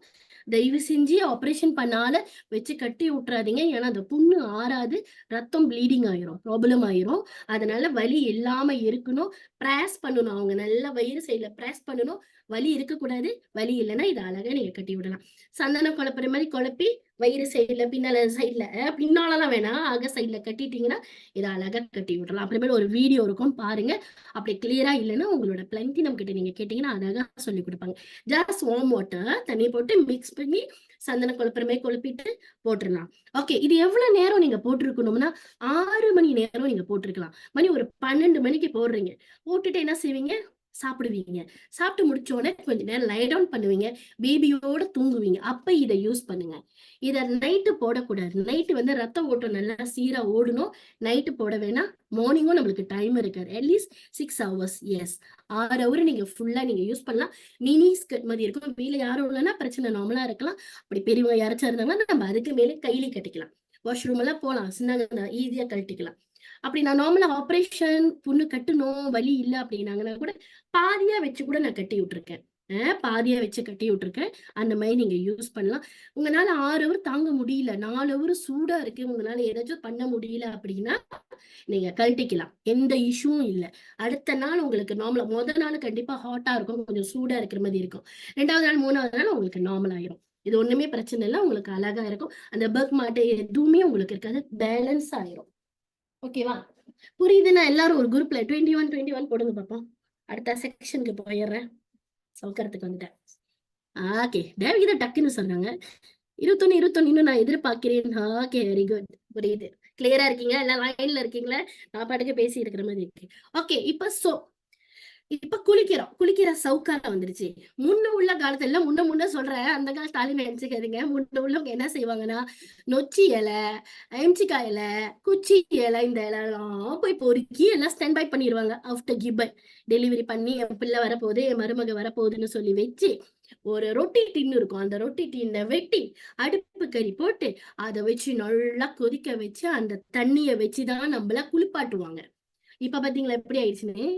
தயவு செஞ்சு ஆபரேஷன் பண்ணால வச்சு கட்டி விட்டுறாதீங்க. ஏன்னா அந்த புண்ணு ஆறாது, ரத்தம் ப்ளீடிங் ஆயிரும், ப்ராப்ளம் ஆயிரும். அதனால வலி இல்லாம இருக்கணும். பிரஸ் பண்ணணும், அவங்க நல்ல வயிறு சைட்ல பிரஸ் பண்ணணும். வலி இருக்கக்கூடாது. வலி இல்லைன்னா இதை அழகா நீங்க கட்டி விடலாம். சந்தனம் குழப்புற மாதிரி குழப்பி வயிறு சைட்ல பின்னாலலாம் வேணாம், ஆக சைட்ல கட்டிட்டீங்கன்னா இதை அழகா கட்டி விடலாம். அப்புறமேல ஒரு வீடியோ இருக்கும் பாருங்க. அப்படி கிளியரா இல்லைன்னா உங்களோட பிளங்கினம் கிட்ட நீங்க கேட்டீங்கன்னா அழகா சொல்லி கொடுப்பாங்க. ஜஸ்ட் வார்ம் வாட்டர் தண்ணி போட்டு மிக்ஸ் பண்ணி சந்தன குழப்புறமே குழப்பிட்டு போட்டுடலாம். ஓகே, இது எவ்வளவு நேரம் நீங்க போட்டிருக்கணும்னா 6 மணி நேரம் நீங்க போட்டிருக்கலாம். மணி ஒரு 12 மணிக்கு போடுறீங்க, போட்டுட்டு என்ன செய்வீங்க? சாப்பிடுவீங்க. சாப்பிட்டு முடிச்ச உடனே கொஞ்ச நேரம் லை டவுன் பண்ணுவீங்க, பேபியோட தூங்குவீங்க. அப்ப இதை யூஸ் பண்ணுங்க. இதை நைட்டு போடக்கூடாது. நைட்டு வந்து ரத்த ஓட்டம் நல்லா சீரா ஓடணும். நைட்டு போட வேணாம். மார்னிங்கும் நம்மளுக்கு டைம் இருக்காது. At least 6 hours. எஸ், 6 hour நீங்க ஃபுல்லா நீங்க யூஸ் பண்ணலாம். மினி ஸ்கர்ட் மாதிரி இருக்கும். வீல யாரும் இல்லைன்னா பிரச்சனை நார்மலா இருக்கலாம். அப்படி பெரியவங்க யாராச்சும் இருந்தாங்கன்னா நம்ம அதுக்கு மேலே கையில கட்டிக்கலாம். வாஷ்ரூம் எல்லாம் போலாம், சின்ன ஈஸியா கழட்டிக்கலாம். அப்படி நான் நார்மலா ஆபரேஷன் புண்ணு கட்டணும் வலி இல்லை அப்படின்னாங்கன்னா கூட பாதியா வச்சு கூட நான் கட்டி விட்டுருக்கேன். பாதியா வச்சு கட்டி விட்டுருக்கேன். அந்த மாதிரி நீங்க யூஸ் பண்ணலாம். உங்களால 6 hour தாங்க முடியல, 4 hour சூடா இருக்கு, உங்களால ஏதாச்சும் பண்ண முடியல அப்படின்னா நீங்க கழட்டிக்கலாம். எந்த இஷ்யூவும் இல்லை. அடுத்த நாள் உங்களுக்கு நார்மலா, முதல் நாள் கண்டிப்பா ஹாட்டா இருக்கும், கொஞ்சம் சூடா இருக்கிற மாதிரி இருக்கும். 2வது நாள் 3வது நாள் உங்களுக்கு நார்மல் ஆயிரும். இது ஒண்ணுமே பிரச்சனை இல்லை, உங்களுக்கு அழகா இருக்கும். அந்த பர்க் மாட்டே எதுவுமே உங்களுக்கு இருக்காது, பேலன்ஸ் ஆயிரும். ஓகேவா? புரியுதுன்னா எல்லாரும் ஒரு குரூப்ல 21 போடுங்க பாப்போம். அடுத்த செக்ஷனுக்கு போயிடுறேன். சவுக்கரத்துக்கு வந்துட்டேன். ஓகே, தேவகிதா டக்குன்னு சொன்னாங்க 21 இன்னும் நான் எதிர்பார்க்கிறேன். Okay, very good. புரியுது. கிளியரா இருக்கீங்களா? எல்லாம் லைன்ல இருக்கீங்களா? நான் பாட்டுக்கு பேசி இருக்கிற மாதிரி இருக்கு. ஓகே. இப்ப குளிக்கிறோம். குளிக்கிற சவுக்காரம் வந்துருச்சு. முன்ன உள்ள காலத்துல முன்ன சொல்றேன். அந்த காலத்து ஆளுன்னு நெனச்சுக்காதீங்க. முன்ன உள்ளவங்க என்ன செய்வாங்கன்னா, நொச்சி இலை, எம்சிக்காய் இலை, குச்சி இலை, இந்த இலைலாம் போய் பொறுக்கி எல்லாம் ஸ்டாண்ட் பை பண்ணிருவாங்க. ஆஃப்டர் கிவ் டெலிவரி பண்ணி என் பிள்ளை வரப்போகுது, என் மருமக வரப்போகுதுன்னு சொல்லி வச்சு, ஒரு ரொட்டி டின்னு இருக்கும். அந்த ரொட்டி டின்ன வெட்டி, அடுப்பு கறி போட்டு, அத வச்சு நல்லா கொதிக்க வச்சு, அந்த தண்ணிய வச்சுதான் நம்மள குளிப்பாட்டுவாங்க. இப்ப பாத்தீங்களா எப்படி ஆயிடுச்சுன்னு?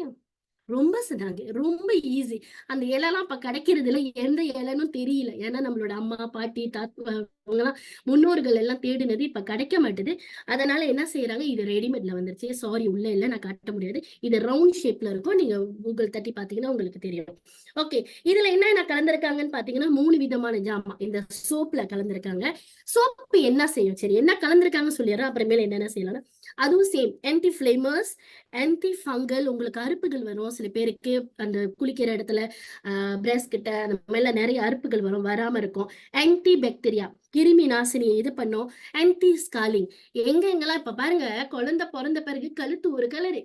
ரொம்ப சொன்னாங்க. ரொம்ப ஈஸி. அந்த இலைலாம் இப்ப கிடைக்கிறது இல்ல. எந்த இலைன்னு தெரியல. ஏன்னா நம்மளோட அம்மா, பாட்டி, அவங்கலாம் முன்னோர்கள் எல்லாம் தேடினது இப்ப கிடைக்க மாட்டுது. அதனால என்ன செய்யறாங்க, இது ரெடிமேட்ல வந்துருச்சு. சாரி உள்ள இல்ல, நான் காட்ட முடியாது. இது ரவுண்ட் ஷேப்ல இருக்கும். நீங்க கூகுள் தட்டி பாத்தீங்கன்னா உங்களுக்கு தெரியும். ஓகே. இதுல என்னென்ன கலந்திருக்காங்கன்னு பாத்தீங்கன்னா 3 விதமான ஜாமான் இந்த சோப்ல கலந்திருக்காங்க. சோப்பு என்ன செய்யும்? சரி, என்ன கலந்திருக்காங்கன்னு சொல்லிடுறேன். அப்புறமேல என்னென்ன செய்யலாம். அதுவும் சேம் ஆன்டி ஃபிளேமர்ஸ், ஆன்டி ஃபங்கல். உங்களுக்கு அறுப்புகள் வரும் சில பேருக்கு அந்த குளிக்கிற இடத்துல, பிரஸ்ட் கிட்ட அந்த மேல நிறைய அறுப்புகள் வரும், வராம இருக்கும். ஆன்டி பாக்டீரியா, கிருமி நாசினியை இது பண்ணும். ஆன்டி ஸ்காலிங். எங்கெங்கெல்லாம் இப்ப பாருங்க, குழந்தை பிறந்த பிறகு கழுத்து ஒரு கலரு,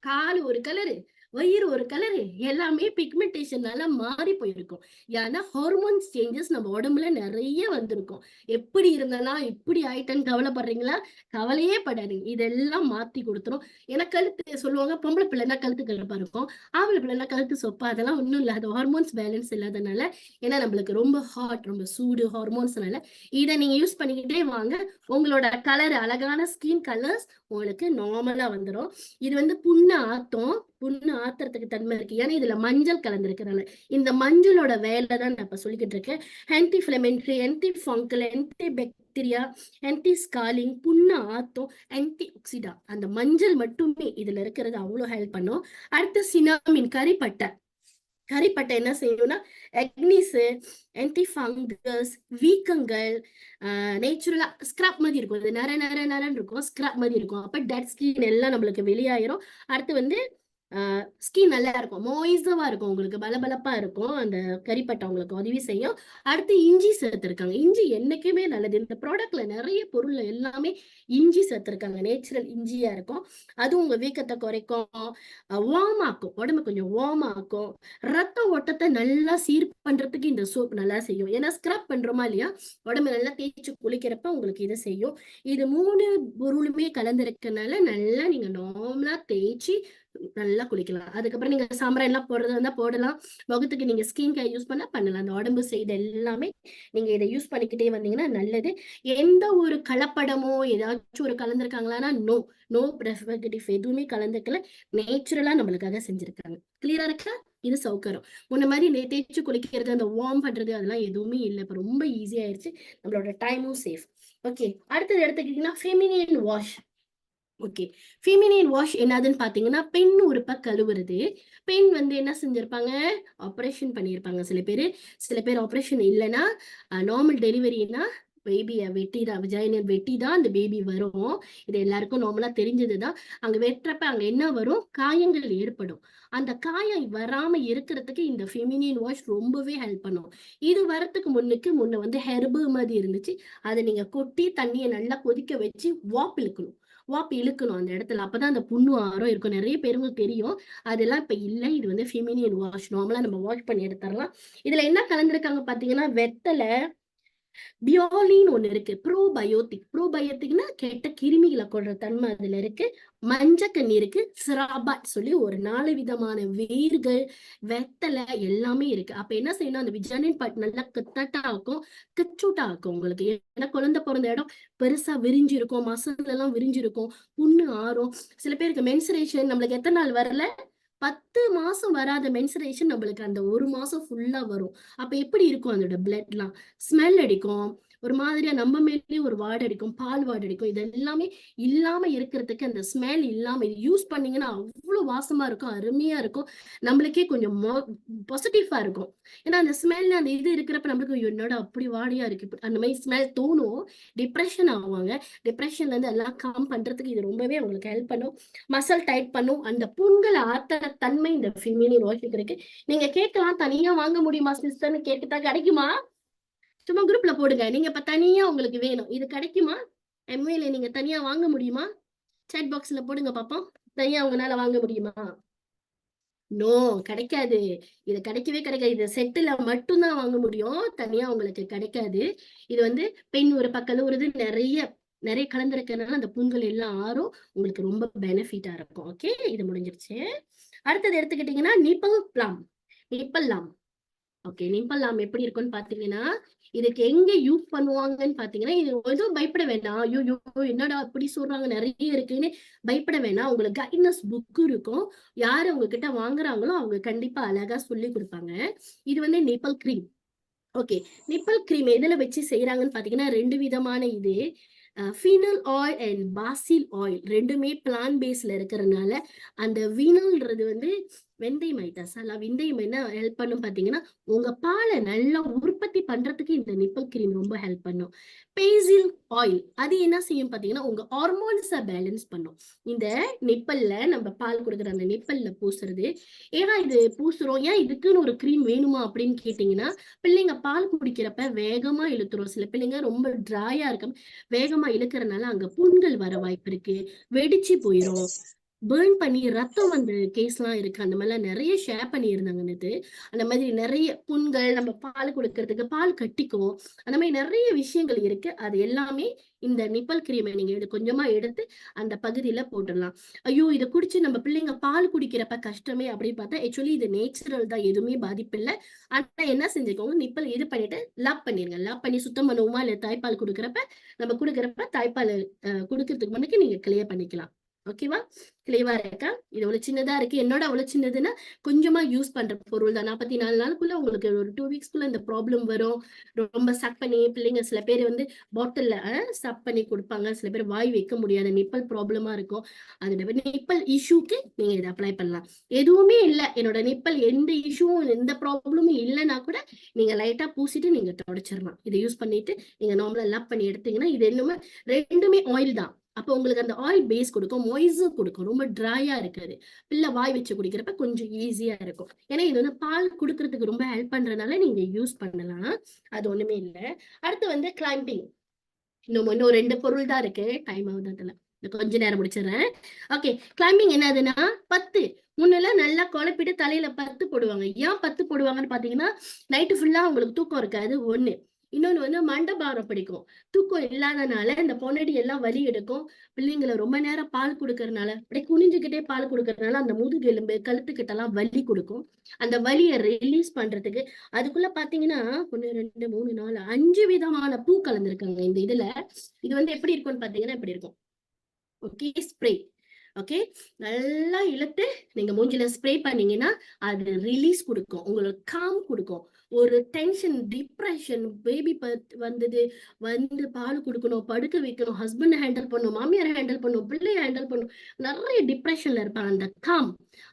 கால் ஒரு கலரு, வயிறு ஒரு கலரு, எல்லாமே பிக்மெண்டேஷனால மாறி போயிருக்கும். ஏன்னா ஹார்மோன்ஸ் சேஞ்சஸ் நம்ம உடம்புல நிறைய வந்திருக்கும். எப்படி இருந்தனா இப்படி ஆயிட்டேன்னு கவலைப்படுறீங்களா? கவலையே படாதீங்க. இதெல்லாம் மாத்தி கொடுத்துரும். ஏன்னா கழுத்து சொல்லுவாங்க, பொம்பளை பிள்ளைன்னா கழுத்து கருப்பா இருக்கும், ஆம்பளை பிள்ளைன்னா கழுத்து சொப்பா. அதெல்லாம் ஒண்ணும் இல்ல. அது ஹார்மோன்ஸ் பேலன்ஸ் இல்லாதனால. ஏன்னா நம்மளுக்கு ரொம்ப ஹாட், ரொம்ப சூடு ஹார்மோன்ஸ்னால. இதை நீங்க யூஸ் பண்ணிக்கிட்டே வாங்க. உங்களோட கலர், அழகான ஸ்கின் கலர்ஸ் உங்களுக்கு நார்மலா வந்துடும். இது வந்து புண்ணு ஆத்தும். புண்ணு ஆத்துறதுக்கு தன்மை இருக்கு. ஏன்னா இதுல மஞ்சள் கலந்துருக்கிறனால. இந்த மஞ்சளோட வேலை தான் நான் இப்ப சொல்லிக்கிட்டு இருக்கேன். Anti inflammatory, anti fungal, anti bacteria, anti scaling, புண்ணு ஆத்தும், ஆன்டி ஆக்சிடா. அந்த மஞ்சள் மட்டுமே இதுல இருக்கிறது அவ்வளவு ஹெல்ப் பண்ணும். அடுத்து சினாமின், கறிப்பட்டை. கறிப்பட்டை என்ன செய்யணும்னா அக்னிஸ், ஆன்டி ஃபங்கஸ், வீக்கங்கள், நேச்சுரலா ஸ்கிராப் மாதிரி இருக்கும். இது நரன்னு இருக்கும், ஸ்கிராப் மாதிரி இருக்கும். அப்ப டெட் ஸ்கின் எல்லாம் நம்மளுக்கு வெளியாயிரும். அடுத்து வந்து ஸ்கின் நல்லா இருக்கும், மோய்ஸவா இருக்கும், உங்களுக்கு பலபலப்பா இருக்கும். அந்த கறிப்பட்டை உங்களுக்கு உதவி செய்யும். அடுத்து இஞ்சி சேர்த்திருக்காங்க. இஞ்சி என்னைக்குமே நல்லது. இந்த ப்ராடக்ட்ல நிறைய பொருள் எல்லாமே இஞ்சி சேர்த்திருக்காங்க. நேச்சுரல் இஞ்சியா இருக்கும். அது உங்க வீக்கத்தை குறைக்கும், வார்ம் ஆக்கும், உடம்பு கொஞ்சம் வார்ம் ஆக்கும். ரத்த ஓட்டத்தை நல்லா சீர் பண்றதுக்கு இந்த சோப் நல்லா செய்யும். ஏன்னா ஸ்க்ரப் பண்றோமா இல்லையா, உடம்பு நல்லா தேய்ச்சி குளிக்கிறப்ப உங்களுக்கு இதை செய்யும். இது 3 பொருளுமே கலந்துருக்கனால நல்லா நீங்க நார்மலா தேய்ச்சி நல்லா குளிக்கலாம். அதுக்கப்புறம் நீங்க சாம்பிராணி எல்லாம் போடுறதா இருந்தா போடலாம். முகத்துக்கு நீங்க ஸ்கின் கேர் யூஸ் பண்ணலாம். அந்த உடம்பு செய்த எல்லாமே நீங்க இதை யூஸ் பண்ணிக்கிட்டே வந்தீங்கன்னா நல்லது. எந்த ஒரு கலப்படமோ ஏதாச்சும் ஒரு கலந்துருக்காங்களான்னா நோ, நோ ப்ரிசர்வேட்டிவ் எதுவுமே கலந்துக்கல. நேச்சுரலா நம்மளுக்காக செஞ்சிருக்காங்க. கிளியரா இருக்கா? இது சௌகரம். முன்ன மாதிரி தேய்ச்சி குளிக்கிறது, அந்த வார்ம் பண்றது அதெல்லாம் எதுவுமே இல்லை. இப்ப ரொம்ப ஈஸி ஆயிடுச்சு. நம்மளோட டைமும் சேஃப். ஓகே. அடுத்தது எடுத்துக்கிட்டீங்கன்னா feminine wash. Okay. Feminine wash என்னதுன்னு பாத்தீங்கன்னா, பெண் உறுப்ப கழுவுறது. பெண் வந்து என்ன செஞ்சிருப்பாங்க, ஆப்ரேஷன் பண்ணியிருப்பாங்க சில பேரு. சில பேர் ஆப்ரேஷன் இல்லைன்னா நார்மல் டெலிவரினா பேபிய வெட்டிதான், விஜைனா வெட்டி தான் அந்த பேபி வரும். இது எல்லாருக்கும் நார்மலா தெரிஞ்சதுதான். அங்க வெட்டுறப்ப அங்க என்ன வரும், காயங்கள் ஏற்படும். அந்த காயம் வராம இருக்கிறதுக்கு இந்த ஃபெமினின் வாஷ் ரொம்பவே ஹெல்ப் பண்ணும். இது வரத்துக்கு முன்ன வந்து ஹெர்பு மாதிரி இருந்துச்சு. அதை நீங்க கொட்டி தண்ணியை நல்லா கொதிக்க வச்சு வாப் இழுக்கணும். வாப்பு இழுக்கணும் அந்த இடத்துல. அப்பதான் அந்த புண்ணு ஆறும் இருக்கும். நிறைய பேருக்கு தெரியும். அதெல்லாம் இப்ப இல்லை. இது வந்து ஃபெமினின் வாஷ். நார்மலா நம்ம வாஷ் பண்ணி எடுத்துடலாம். இதுல என்ன கலந்துருக்காங்க பாத்தீங்கன்னா, வெத்தலை, பியோலின் ஒண்ணு இருக்கு, ப்ரோபயோட்டிக். ப்ரோபயோட்டிக்னா கெட்ட கிருமிகளை கொள்ற தன்மை அதுல இருக்கு. மஞ்சக்கண்ணி இருக்கு, சிராபாட் சொல்லி ஒரு 4 விதமான வேர்கள், வெத்தலை எல்லாமே இருக்கு. அப்ப என்ன செய்யணும், அந்த விஜயனின் பாட் நல்லா கிட்டட்டா ஆக்கும், கிச்சூட்டா ஆக்கும் உங்களுக்கு. ஏன்னா குழந்தை பிறந்த இடம் பெருசா விரிஞ்சிருக்கும், மசில் எல்லாம் விரிஞ்சிருக்கும், புண்ணு ஆறும். சில பேருக்கு மென்சுரேஷன் நம்மளுக்கு எத்தனை நாள் வரல, 10 மாசம் வராத மென்சுரேஷன் நம்மளுக்கு அந்த 1 மாசம் ஃபுல்லா வரும். அப்ப எப்படி இருக்கும் அதோட பிளட்லாம், ஸ்மெல் அடிக்கும். ஒரு மாதிரியா நம்ம மேலேயே ஒரு வாடை அடிக்கும், பால் வாடை அடிக்கும். இது எல்லாமே இல்லாம இருக்கிறதுக்கு, அந்த ஸ்மெல் இல்லாம இது யூஸ் பண்ணீங்கன்னா அவ்வளவு வாசமா இருக்கும், அருமையா இருக்கும். நம்மளுக்கே கொஞ்சம் பாசிட்டிவா இருக்கும். ஏன்னா அந்த ஸ்மெல், அந்த இது இருக்கிறப்ப நம்மளுக்கு என்னோட அப்படி வாடையா இருக்கு, அந்த மாதிரி ஸ்மெல் தோணும். டிப்ரெஷன் ஆவாங்க. டிப்ரெஷன்ல இருந்து எல்லாம் காம் பண்றதுக்கு இது ரொம்பவே அவங்களுக்கு ஹெல்ப் பண்ணும். மசில் டைட் பண்ணும். அந்த புண்களை ஆத்தர தன்மை இந்த ஃபெமினின் வாஷுக்கு இருக்கு. நீங்க கேட்கலாம், தனியா வாங்க முடியுமா சிஸ்டர்னு கேட்டுட்டா கிடைக்குமா? சும்மா குரூப்ல போடுங்க. நீங்க இப்ப தனியா உங்களுக்கு வேணும், இது கிடைக்குமா? எம்வேல நீங்க தனியா வாங்க முடியுமா? சாட் பாக்ஸ்ல போடுங்க பாப்போம். தனியா உங்களால வாங்க முடியுமா? நோ, கிடைக்காது. இது கிடைக்கவே கிடைக்காது. இது செட்டுல மட்டும்தான் வாங்க முடியும். தனியா உங்களுக்கு கிடைக்காது. இது வந்து பெண் ஒரு கலவுறது நிறைய நிறைய கலந்துருக்கனால அந்த புண்கள் எல்லாம் ஆறும். உங்களுக்கு ரொம்ப பெனிஃபிட்டா இருக்கும். ஓகே, இது முடிஞ்சிருச்சு. அடுத்தது எடுத்துக்கிட்டீங்கன்னா நிப்பல் பிளம். நிப்பல் லாம். ஓகே, நிப்பல் லாம் எப்படி இருக்கும்னு பாத்தீங்கன்னா, இதுக்கு எங்க யூஸ் பண்ணுவாங்கன்னு பாத்தீங்கன்னா, இது எதுவும் பயப்பட வேண்டாம். ஐயோ என்னடா இப்படி சொல்றாங்க நிறைய இருக்குன்னு பயப்பட வேண்டாம். உங்களுக்கு கைட்னஸ் புக் இருக்கும். யாரு உங்ககிட்ட வாங்குறாங்களோ அவங்க கண்டிப்பா அழகா சொல்லி கொடுப்பாங்க. இது வந்து nipple cream. Okay, nipple cream எதுல வச்சு செய்யறாங்கன்னு பாத்தீங்கன்னா 2 விதமான இது. Fennel oil and basil oil ரெண்டுமே பிளான் பேஸ்ல இருக்கிறதுனால அந்த வீனல்ன்றது வந்து வெந்தயம் மசாலா வெந்தயம் என்ன ஹெல்ப் பண்ணும் பாத்தீங்கன்னா உங்க பாலை நல்லா உற்பத்தி பண்றதுக்கு இந்த நிப்பல் கிரீம் ரொம்ப ஹெல்ப் பண்ணும். பேசில் ஆயில் அது என்ன செய்யும் பாத்தீங்கன்னா உங்க ஹார்மோன்ஸை பேலன்ஸ் பண்ணும். இந்த நிப்பல்ல நம்ம பால் கொடுக்குற அந்த நிப்பல்ல பூசுறது. ஏன்னா இது பூசுறோம், ஏன் இதுக்குன்னு ஒரு கிரீம் வேணுமா அப்படின்னு கேட்டீங்கன்னா, பிள்ளைங்க பால் குடிக்கிறப்ப வேகமா இழுத்துரும். சில பிள்ளைங்க ரொம்ப டிராயா இருக்க வேகமா இழுக்கறனால அங்க புண்கள் வர வாய்ப்பு இருக்கு. வெடிச்சு போயிரும். பேர்ன் பண்ணி ரத்தம் வந்த கேஸ்லாம் இருக்கு. அந்த மாதிரிலாம் நிறைய ஷேர் பண்ணியிருந்தாங்க நேத்து. அந்த மாதிரி நிறைய புண்கள், நம்ம பால் கொடுக்கறதுக்கு பால் கட்டிக்கும். அந்த மாதிரி நிறைய விஷயங்கள் இருக்கு. அது எல்லாமே இந்த நிப்பல் கிரீமை நீங்க கொஞ்சமா எடுத்து அந்த பகுதியில போட்டுடலாம். ஐயோ இதை குடிச்சு நம்ம பிள்ளைங்க பால் குடிக்கிறப்ப கஷ்டமே அப்படின்னு பார்த்தா ஆக்சுவலி இது நேச்சுரல் தான், எதுவுமே பாதிப்பு இல்லை. ஆனா என்ன செஞ்சுக்கோங்க, நிப்பல் இது பண்ணிட்டு லாக் பண்ணிருங்க. லாக் பண்ணி சுத்தம் பண்ணுவோமா இல்ல தாய்ப்பால் கொடுக்குறப்ப நம்ம கொடுக்குறப்ப தாய்ப்பால் கொடுக்கறதுக்கு முன்னுக்கு நீங்க கிளியர் பண்ணிக்கலாம். ஓகேவா? கிளியவா இருக்கா? இது அவ்வளவு சின்னதா இருக்கு. என்னோட அவ்வளவு சின்னதுன்னா கொஞ்சமா யூஸ் பண்ற பொருள் தான். 44 நாளுக்குள்ள உங்களுக்கு ஒரு 2 வீக்ஸ்க்குள்ள இந்த ப்ராப்ளம் வரும். ரொம்ப சக் பண்ணி பிள்ளைங்க சில பேர் வந்து பாட்டில்ல சக் பண்ணி கொடுப்பாங்க. சில பேர் வாய் வைக்க முடியாது, நிப்பல் ப்ராப்ளமா இருக்கும். அந்த நிப்பல் இஷ்யூக்கு நீங்க இதை அப்ளை பண்ணலாம். எதுவுமே இல்லை, என்னோட நிப்பல் எந்த இஷ்யூவும் எந்த ப்ராப்ளமும் இல்லைன்னா கூட நீங்க லைட்டா பூசிட்டு நீங்க தொடச்சிடலாம். இதை யூஸ் பண்ணிட்டு நீங்க நார்மலா லாப் பண்ணி எடுத்தீங்கன்னா இது என்னமே ரெண்டுமே ஆயில் தான். அப்போ உங்களுக்கு அந்த ஆயில் பேஸ் கொடுக்கும், மொய்ஸும் கொடுக்கும். ரொம்ப ட்ரையா இருக்காது. பிள்ளை வாய் வச்சு குடிக்கிறப்ப கொஞ்சம் ஈஸியா இருக்கும். ஏன்னா இது வந்து பால் கொடுக்கறதுக்கு ரொம்ப ஹெல்ப் பண்றதுனால நீங்க யூஸ் பண்ணலாம். அது ஒண்ணுமே இல்லை. அடுத்து வந்து கிளைம்பிங். இன்னும் 2 பொருள் தான் இருக்கு. டைம் ஆகுதுல கொஞ்ச நேரம் முடிச்சிடறேன். ஓகே, கிளைம்பிங் என்னதுன்னா 10 முன்னெல்லாம் நல்லா குழப்பிட்டு தலையில 10 போடுவாங்க. ஏன் 10 போடுவாங்கன்னு பாத்தீங்கன்னா நைட்டு ஃபுல்லா உங்களுக்கு தூக்கம் இருக்காது ஒண்ணு. இன்னொன்னு வந்து மண்டபாரம் பிடிக்கும். தூக்கம் இல்லாதனால இந்த பொன்னடி எல்லாம் வலி எடுக்கும். பிள்ளைங்களை ரொம்ப நேரம் பால் கொடுக்கறதுனால அப்படியே குனிஞ்சுக்கிட்டே பால் கொடுக்கறதுனால அந்த முதுகெலும்பு கழுத்துக்கிட்ட எல்லாம் வலி கொடுக்கும். அந்த வலியை ரிலீஸ் பண்றதுக்கு அதுக்குள்ள பாத்தீங்கன்னா 1 2 3 4 5 விதமான பூ கலந்துருக்காங்க இந்த இதுல. இது வந்து எப்படி இருக்கும்னு பாத்தீங்கன்னா இப்படி இருக்கும். Okay, spray. ஓகே, நல்லா இழுத்து நீங்க மூஞ்சில ஸ்ப்ரே பண்ணீங்கன்னா அது ரிலீஸ் கொடுக்கும், உங்களுக்கு காம் கொடுக்கும். ஒரு டென்ஷன், டிப்ரெஷன், பேபி வந்தது வந்து பால் கொடுக்கணும், படுக்க வைக்கணும், ஹஸ்பண்ட் ஹேண்டில் பண்ணும், மாமியார் ஹேண்டில் பண்ணும், பிள்ளைய ஹேண்டில் பண்ணும், நிறைய டிப்ரெஷன்ல இருப்பாங்க. அந்த காம்,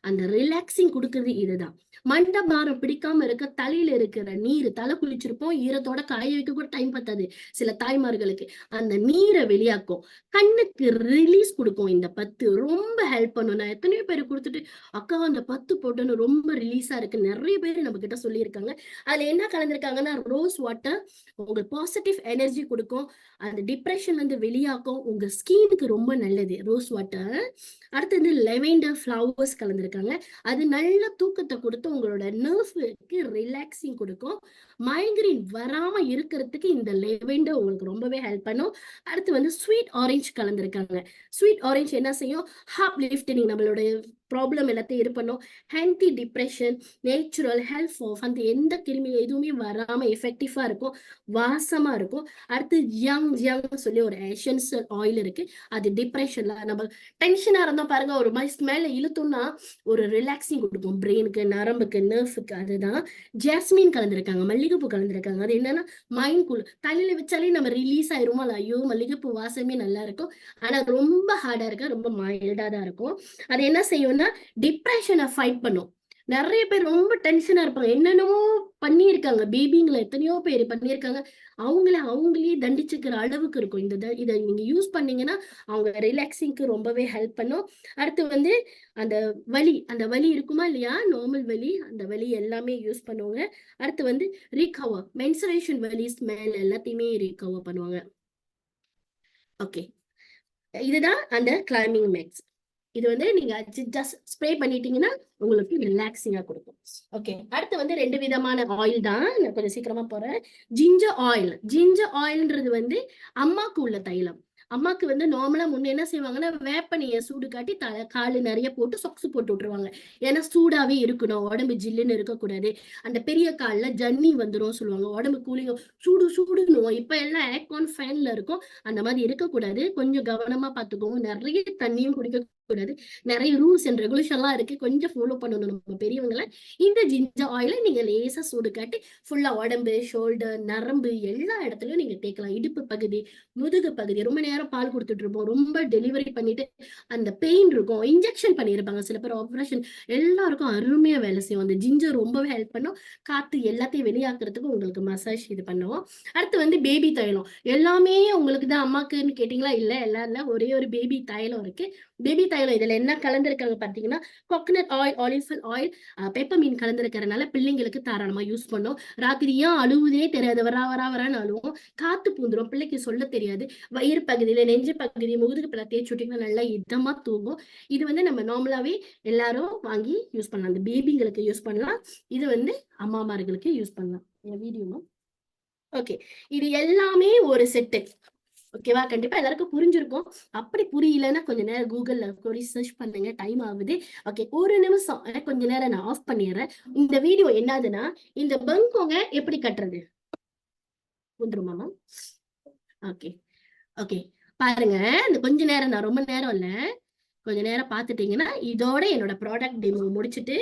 அந்த ரிலாக்ஸிங் கொடுக்கறது இதுதான். மண்டபாரம் பிடிக்காம இருக்க தலையில இருக்கிற நீர், தலை குளிச்சிருப்போம் ஈரத்தோட காய வைக்க கூட டைம் பத்தாது சில தாய்மார்களுக்கு. அந்த நீரை வெளியாக்கும், கண்ணுக்கு ரிலீஸ் கொடுக்கும். இந்த 10 ரொம்ப ஹெல்ப் பண்ணும். நான் எத்தனையோ பேர் கொடுத்துட்டு அக்கா அந்த 10 போட்டோன்னு ரொம்ப ரிலீஸா இருக்கு நிறைய பேர் நம்ம கிட்ட சொல்லியிருக்காங்க. அதுல என்ன கலந்துருக்காங்கன்னா ரோஸ் வாட்டர் உங்களுக்கு பாசிட்டிவ் எனர்ஜி கொடுக்கும், அந்த டிப்ரெஷன்ல இருந்து வெளியாக்கும், உங்க ஸ்கினுக்கு ரொம்ப நல்லது ரோஸ் வாட்டர். அடுத்தது லெவெண்டர் ஃப்ளவர்ஸ் கலந்துருக்காங்க. அது நல்ல தூக்கத்தை கொடுத்து உங்களோட நர்வ்க்கு ரிலாக்ஸிங் கொடுக்கும். மைக்ரேன் வராம இருக்கிறதுக்கு இந்த லெவெண்டர் உங்களுக்கு ரொம்பவே ஹெல்ப் பண்ணும். அடுத்து வந்து ஸ்வீட் ஆரஞ்சு கலந்துருக்காங்க. ஸ்வீட் ஆரஞ்சு என்ன செய்யும், ஹார்ட் லிஃப்டிங், நம்மளோட ப்ராப்ளம் எல்லாத்தையும் இது பண்ணும். Anti depression, natural health of அந்த எந்த கிருமி எதுவுமே வராம எஃபெக்டிவா இருக்கும், வாசமா இருக்கும். அடுத்து யங் சொல்லி ஒரு எசென்ஷியல் ஆயில் இருக்கு. அது டிப்ரெஷன்ல நம்ம டென்ஷனா இருந்தோம் பாருங்க, ஒரு மாதிரி ஸ்மெல் இழுத்தோம்னா ஒரு ரிலாக்ஸிங் கொடுக்கும் பிரெயினுக்கு, நரம்புக்கு, நர்வுக்கு. அதுதான் ஜாஸ்மின் கலந்துருக்காங்க, மல்லிகைப்பூ கலந்துருக்காங்க. அது என்னன்னா மைண்ட் கூல், தலையில வச்சாலே நம்ம ரிலீஸ் ஆயிருமா, ஐயோ மல்லிகைப்பூ வாசமே நல்லா இருக்கும். ஆனா ரொம்ப ஹார்டா இருக்கு, ரொம்ப மைல்டா தான் இருக்கும். அது என்ன செய்யும்னா டிப்ரெஷனை ஃபைட் பண்ணும். நிறைய பேர் ரொம்ப டென்ஷனா இருப்பாங்க, என்னென்னவோ பண்ணியிருக்காங்க, பேபிங்களை எத்தனையோ பேர் பண்ணியிருக்காங்க, அவங்களே தண்டிச்சுக்கிற அளவுக்கு இருக்கும். இதை நீங்க யூஸ் பண்ணீங்கன்னா அவங்க ரிலாக்ஸிங்க்கு ரொம்பவே ஹெல்ப் பண்ணும். அடுத்து வந்து அந்த வலி இருக்குமா இல்லையா, நார்மல் வலி, அந்த வலி எல்லாமே யூஸ் பண்ணுவாங்க. அடுத்து வந்து ரீகவர், மென்சுரேஷன் வலி, ஸ்மெல் எல்லாத்தையுமே ரீகவர் பண்ணுவாங்க. ஓகே, இதுதான் அந்த கிளைம்பிங் மேக்ஸ். இது வந்து நீங்க ஜஸ்ட் ஸ்ப்ரே பண்ணிட்டீங்கன்னா உங்களுக்கு ரிலாக்ஸிங்கா கொடுக்கும். ஓகே, அடுத்து வந்து 2 விதமான ஆயில் தான். நான் கொஞ்சம் சீக்கிரமா போறேன். Ginger oil. ஜிஞ்சர் ஆயில்ன்றது வந்து அம்மாக்கு உள்ள தைலம். அம்மாக்கு வந்து நார்மலா முன்ன என்ன செய்வாங்கன்னா, வேப்பெண்ணெய சூடு காட்டி காலு நிறைய போட்டு சொக்ஸ் போட்டு விட்டுருவாங்க. ஏன்னா சூடாவே இருக்கணும், உடம்பு ஜில்லுன்னு இருக்கக்கூடாது. அந்த பெரிய கால்ல ஜன்னி வந்துரும் சொல்லுவாங்க. உடம்பு கூலிங் சூடு சூடுன்னும். இப்ப எல்லாம் ஏர்கான் ஃபேன்ல இருக்கும். அந்த மாதிரி இருக்கக்கூடாது. கொஞ்சம் கவனமா பார்த்துக்கோங்க. நிறைய தண்ணியும் குடிக்க கூடாது. நிறைய ரூல்ஸ் அண்ட் ரெகுலேஷன்லாம் இருக்கு. கொஞ்சம் ஃபாலோ பண்ணணும் நம்ம பெரியவங்கள. இந்த ஜிஞ்சர் ஆயில நீங்க லேசா சூடு காட்டி ஃபுல்லா உடம்பு, ஷோல்டர், நரம்பு எல்லா இடத்துலயும் நீங்க தேய்க்கலாம். இடுப்பு பகுதி, முதுகு பகுதி. ரொம்ப நேரம் பால் கொடுத்துட்டு இருப்போம். ரொம்ப டெலிவரி பண்ணிட்டு அந்த பெயின் இருக்கும். இன்ஜெக்ஷன் பண்ணியிருப்பாங்க சில பேர், ஆப்ரேஷன். எல்லாருக்கும் அருமையா வேலை செய்யும். அந்த ஜிஞ்சர் ரொம்பவே ஹெல்ப் பண்ணும். காத்து எல்லாத்தையும் வெளியாக்குறதுக்கு உங்களுக்கு மசாஜ் இது பண்ணுவோம். அடுத்து வந்து பேபி தைலம். எல்லாமே உங்களுக்கு தான் அம்மாக்குன்னு கேட்டீங்களா? இல்ல, எல்லாம் இல்ல. ஒரே ஒரு பேபி தைலம் இருக்கு. பேபி தைலம் இதுல என்ன கலந்துருக்காங்க பாத்தீங்கன்னா, கோகனட் ஆயில், ஆலிவ் ஆயில், பெப்பர்மீன் கலந்துருக்கிறதுனால பிள்ளைங்களுக்கு தாராளமா யூஸ் பண்ணும். ராத்திரி ஏன் அழுவுதே தெரியாது. வரான்னு அழுவும். காத்து பூந்துரும். பிள்ளைக்கு சொல்ல தெரியாது. வயிறு பகுதியில, நெஞ்சு பகுதி, முதுகு பகுதியில தேய்ச்சி விட்டீங்கன்னா நல்லா இதமா தூங்கும். இது வந்து நம்ம நார்மலாவே எல்லாரும் வாங்கி யூஸ் பண்ணலாம். அந்த பேபிங்களுக்கு யூஸ் பண்ணலாம். இது வந்து அம்மாமார்களுக்கு யூஸ் பண்ணலாம். வீடியோ. ஓகே, இது எல்லாமே ஒரு செட்டு. ஓகேவா? கண்டிப்பா எல்லாருக்கும் புரிஞ்சிருக்கும். அப்படி புரியலன்னா கொஞ்ச நேரம் கூகுள்ல போய் சர்ச் பண்ணுங்க. டைம் ஆகுது. ஓகே, ஒரு நிமிஷம் கொஞ்ச நேரம் நான் ஆஃப் பண்ணிடுறேன். இந்த வீடியோ என்னதுன்னா, இந்த பங்கோங்க எப்படி கட்டுறது வந்துருமாமா? ஓகே, ஓகே, பாருங்க. இந்த கொஞ்ச நேரம் தான், ரொம்ப நேரம் இல்ல. கொஞ்ச நேரம் பார்த்துட்டீங்கன்னா இதோட என்னோட ப்ராடக்ட் டெமோ முடிச்சுட்டு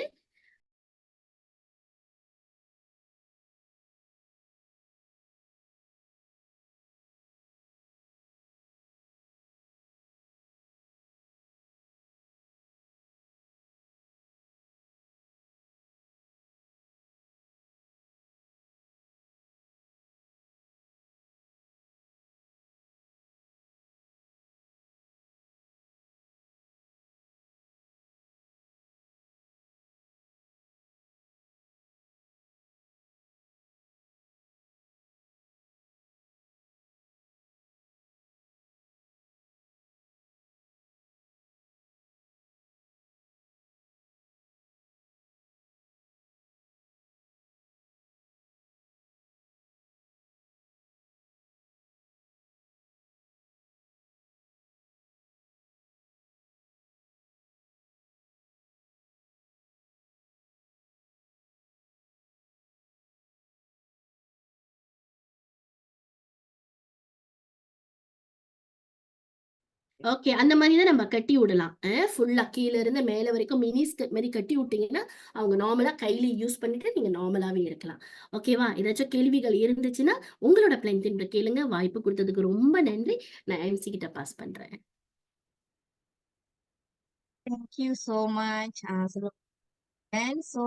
ஓகே, அந்த மாதிரி தான் நம்ம கட்டி விடலாம். ஃபுல்லா கீழ இருந்து மேல வரைக்கும் மினி ஸ்கர்ட் மாதிரி கட்டி விட்டீங்கன்னா அவங்க நார்மலா கையில யூஸ் பண்ணிட்டு நீங்க நார்மலாவே இருக்கலாம். ஓகேவா? ஏதாச்சும் கேள்விகள் இருந்துச்சுன்னா உங்களோட பிளைன் கேளுங்க. வாய்ப்பு கொடுத்ததுக்கு ரொம்ப நன்றி. நான் எம்சி கிட்ட பாஸ் பண்றேன். Thank you so much, Sir. So